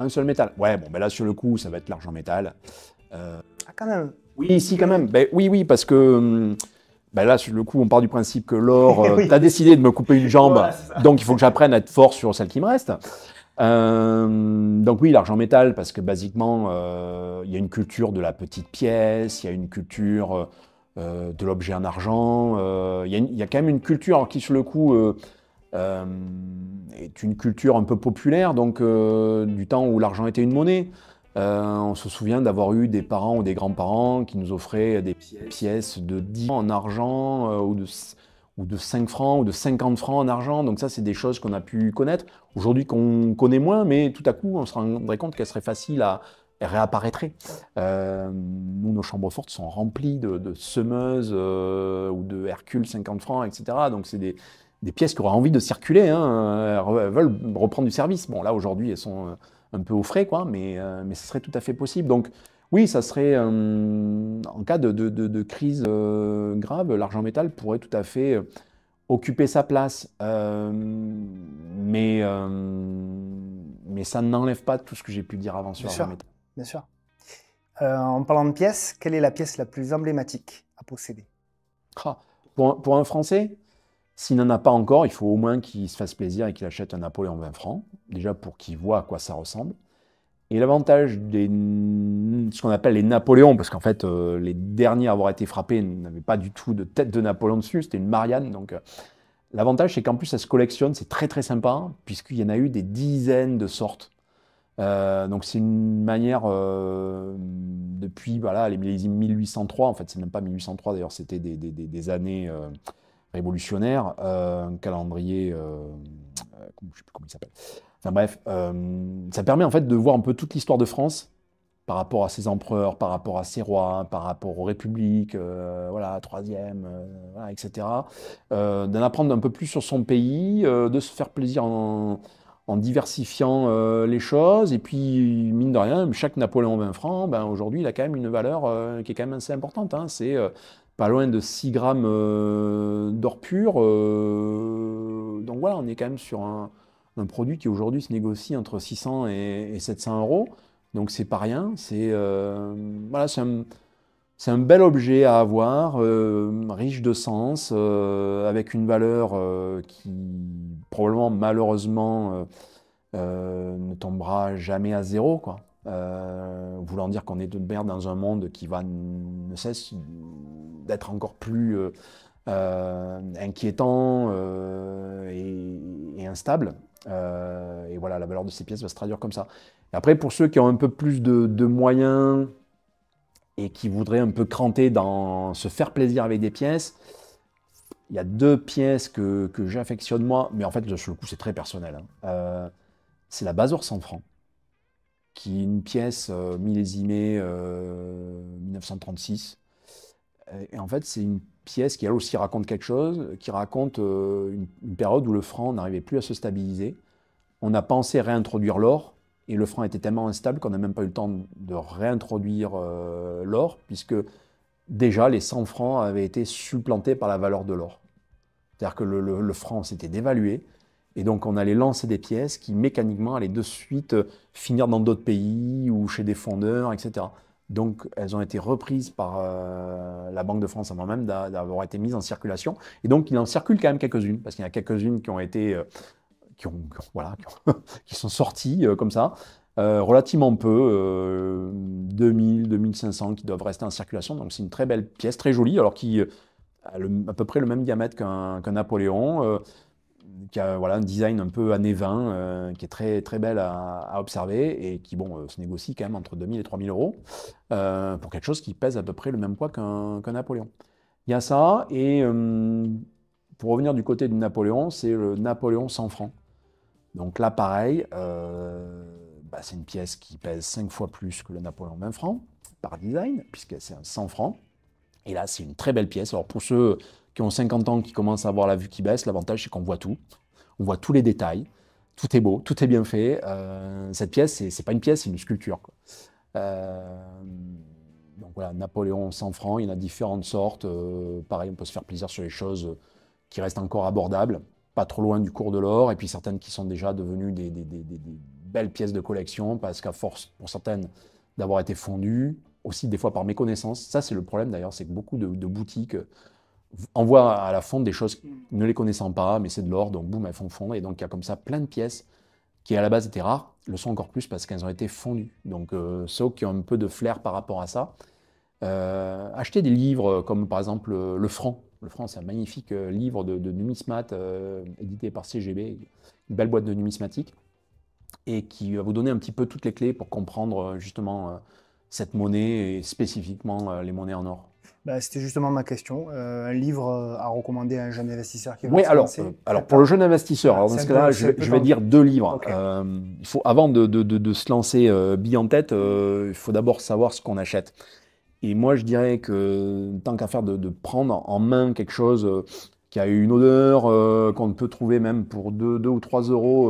un seul métal. Ouais, bon, ben là, sur le coup, ça va être l'argent métal. Ah, quand même. Oui, si, quand même. Ben, oui, parce que ben là, sur le coup, on part du principe que l'or, Oui. tu as décidé de me couper une jambe, Voilà, c'est ça. donc il faut que j'apprenne à être fort sur celle qui me reste. Donc oui, l'argent métal, parce que basiquement, il y a une culture de la petite pièce, il y a une culture de l'objet en argent, il y a quand même une culture qui, sur le coup, est une culture un peu populaire, donc du temps où l'argent était une monnaie. On se souvient d'avoir eu des parents ou des grands-parents qui nous offraient des pièces de 10 francs en argent ou de 5 francs ou de 50 francs en argent. Donc ça, c'est des choses qu'on a pu connaître. Aujourd'hui, qu'on connaît moins, mais tout à coup, on se rendrait compte qu'elles seraient faciles à réapparaîtraient. Nous, nos chambres fortes sont remplies de semeuses ou de Hercule 50 francs, etc. Donc c'est des pièces qui auraient envie de circuler, hein, elles veulent reprendre du service. Bon, là, aujourd'hui, elles sont un peu au frais, quoi, mais ce serait tout à fait possible. Donc, oui, ça serait, en cas de crise grave, l'argent métal pourrait tout à fait occuper sa place. Mais ça n'enlève pas tout ce que j'ai pu dire avant sur l'argent métal. Bien sûr. En parlant de pièces, quelle est la pièce la plus emblématique à posséder? Pour un Français, s'il n'en a pas encore, il faut au moins qu'il se fasse plaisir et qu'il achète un Napoléon 20 francs, déjà pour qu'il voit à quoi ça ressemble. Et l'avantage ce qu'on appelle les Napoléons, parce qu'en fait, les derniers à avoir été frappés n'avaient pas du tout de tête de Napoléon dessus, c'était une Marianne. Donc, l'avantage, c'est qu'en plus, ça se collectionne, c'est très très sympa, puisqu'il y en a eu des dizaines de sortes. Donc, c'est une manière, depuis voilà, les millésimes 1803, en fait, c'est même pas 1803 d'ailleurs, c'était des années révolutionnaire, un calendrier, je ne sais plus comment il s'appelle. Enfin bref, ça permet en fait de voir un peu toute l'histoire de France par rapport à ses empereurs, par rapport à ses rois, par rapport aux républiques, voilà, troisième, voilà, etc. D'en apprendre un peu plus sur son pays, de se faire plaisir en diversifiant les choses. Et puis, mine de rien, chaque Napoléon 20 francs, ben, aujourd'hui, il a quand même une valeur qui est quand même assez importante, hein. C'est pas loin de 6 grammes d'or pur. Donc voilà, on est quand même sur un produit qui aujourd'hui se négocie entre 600 et 700 euros. Donc c'est pas rien. Voilà, c'est un bel objet à avoir, riche de sens, avec une valeur qui probablement, malheureusement, ne tombera jamais à zéro, quoi. Voulant dire qu'on est dans un monde qui ne cesse d'être encore plus inquiétant et instable. Et voilà, la valeur de ces pièces va se traduire comme ça. Et après, pour ceux qui ont un peu plus de moyens et qui voudraient un peu cranter dans se faire plaisir avec des pièces, il y a 2 pièces que j'affectionne moi, mais en fait, sur le coup, c'est très personnel, hein. C'est la Basor 100 francs, qui est une pièce millésimée 1936. Et en fait, c'est une pièce qui, elle aussi, raconte quelque chose, qui raconte une période où le franc n'arrivait plus à se stabiliser. On a pensé réintroduire l'or, et le franc était tellement instable qu'on n'a même pas eu le temps de réintroduire l'or, puisque déjà les 100 francs avaient été supplantés par la valeur de l'or. C'est-à-dire que le franc s'était dévalué, et donc on allait lancer des pièces qui mécaniquement allaient de suite finir dans d'autres pays ou chez des fondeurs, etc. Donc elles ont été reprises par la Banque de France avant même d'avoir été mises en circulation. Et donc il en circule quand même quelques-unes, parce qu'il y en a quelques-unes qui ont été, qui sont sorties comme ça. Relativement peu, 2000, 2500 qui doivent rester en circulation. Donc c'est une très belle pièce, très jolie, alors qui a à peu près le même diamètre qu'un Napoléon, qui a un design un peu années 20, qui est très, très belle à observer et qui se négocie quand même entre 2000 et 3000 euros pour quelque chose qui pèse à peu près le même poids qu'un Napoléon. Il y a ça, et pour revenir du côté de Napoléon, c'est le Napoléon 100 francs. Donc là, pareil, c'est une pièce qui pèse 5 fois plus que le Napoléon 20 francs par design, puisque c'est un 100 francs. Et là, c'est une très belle pièce. Alors pour ceux qui ont 50 ans, qui commencent à avoir la vue qui baisse, l'avantage, c'est qu'on voit tout. On voit tous les détails. Tout est beau, tout est bien fait. Cette pièce, c'est pas une pièce, c'est une sculpture, quoi. Donc voilà, Napoléon 100 francs, il y en a différentes sortes. Pareil, on peut se faire plaisir sur les choses qui restent encore abordables, pas trop loin du cours de l'or, et puis certaines qui sont déjà devenues des belles pièces de collection, parce qu'à force, pour certaines, d'avoir été fondues, aussi des fois par méconnaissance. Ça, c'est le problème d'ailleurs, c'est que beaucoup de boutiques envoient à la fonte des choses ne les connaissant pas, mais c'est de l'or, donc boum, elles font fondre. Et donc il y a comme ça plein de pièces qui à la base étaient rares, le sont encore plus parce qu'elles ont été fondues. Donc ceux qui ont un peu de flair par rapport à ça, acheter des livres comme par exemple Le Franc. Le Franc, c'est un magnifique livre de numismate édité par CGB, une belle boîte de numismatique, et qui va vous donner un petit peu toutes les clés pour comprendre justement cette monnaie et spécifiquement les monnaies en or. C'était justement ma question. Un livre à recommander à un jeune investisseur qui va Oui, se lancer. alors pour le jeune investisseur, dans ce cas-là, je vais dire 2 livres. Okay. Il faut, avant de se lancer bille en tête, il faut d'abord savoir ce qu'on achète. Et moi, je dirais que tant qu'à faire de prendre en main quelque chose qui a une odeur, qu'on peut trouver même pour 2 ou 3 euros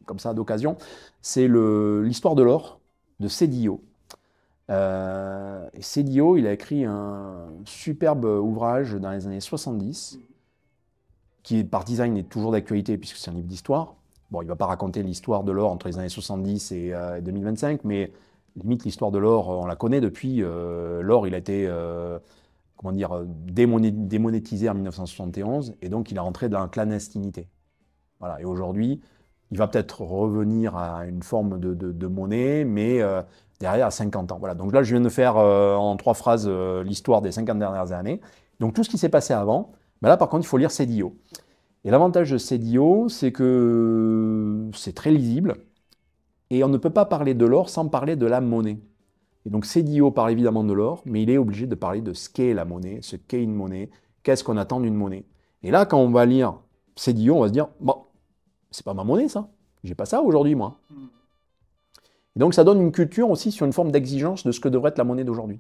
comme ça d'occasion, c'est l'histoire de l'or de Cédillo. Cédillo, il a écrit un superbe ouvrage dans les années 70, qui par design est toujours d'actualité puisque c'est un livre d'histoire. Bon, il ne va pas raconter l'histoire de l'or entre les années 70 et 2025, mais limite l'histoire de l'or, on la connaît depuis. L'or, il a été démonétisé en 1971, et donc il est rentré dans la clandestinité. Voilà. Et aujourd'hui, il va peut-être revenir à une forme de monnaie, mais derrière à 50 ans. Voilà. Donc là, je viens de faire en 3 phrases l'histoire des 50 dernières années. Donc tout ce qui s'est passé avant, là par contre, il faut lire Cédillo. Et l'avantage de Cédillo, c'est que c'est très lisible, et on ne peut pas parler de l'or sans parler de la monnaie. Et donc Cédillo parle évidemment de l'or, mais il est obligé de parler de ce qu'est la monnaie, ce qu'est une monnaie, qu'est-ce qu'on attend d'une monnaie. Et là, quand on va lire Cédillo, on va se dire, bon, c'est pas ma monnaie ça, j'ai pas ça aujourd'hui moi. Et donc ça donne une culture aussi sur une forme d'exigence de ce que devrait être la monnaie d'aujourd'hui.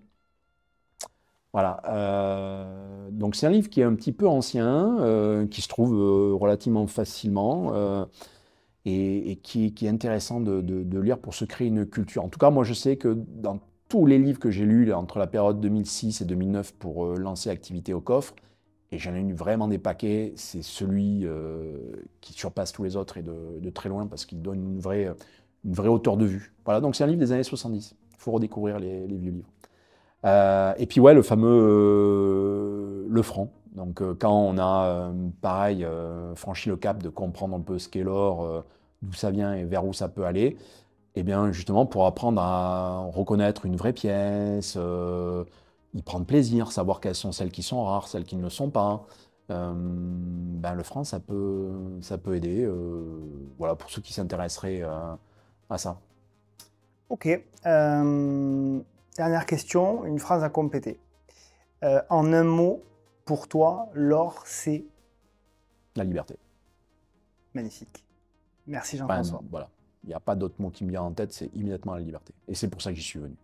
Voilà. Donc c'est un livre qui est un petit peu ancien, qui se trouve relativement facilement, et qui est intéressant de lire pour se créer une culture. En tout cas, moi je sais que dans tous les livres que j'ai lus entre la période 2006 et 2009 pour lancer Activité au coffre, et j'en ai eu vraiment des paquets, c'est celui qui surpasse tous les autres et de très loin, parce qu'il donne une vraie hauteur de vue. Voilà, donc c'est un livre des années 70. Il faut redécouvrir les vieux livres. Et puis ouais, le fameux le franc. Donc quand on a, pareil, franchi le cap de comprendre un peu ce qu'est l'or, d'où ça vient et vers où ça peut aller, et bien justement pour apprendre à reconnaître une vraie pièce, y prendre plaisir, savoir quelles sont celles qui sont rares, celles qui ne le sont pas. Le franc, ça peut aider, voilà, pour ceux qui s'intéresseraient à ça. Ok. Dernière question, une phrase à compléter. En un mot, pour toi, l'or, c'est... La liberté. Magnifique. Merci Jean-François. Voilà. n'y a pas d'autre mot qui me vient en tête, c'est immédiatement la liberté. Et c'est pour ça que j'y suis venu.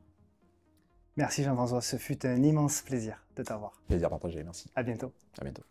Merci Jean-François, ce fut un immense plaisir de t'avoir. Plaisir partagé, merci. À bientôt. À bientôt.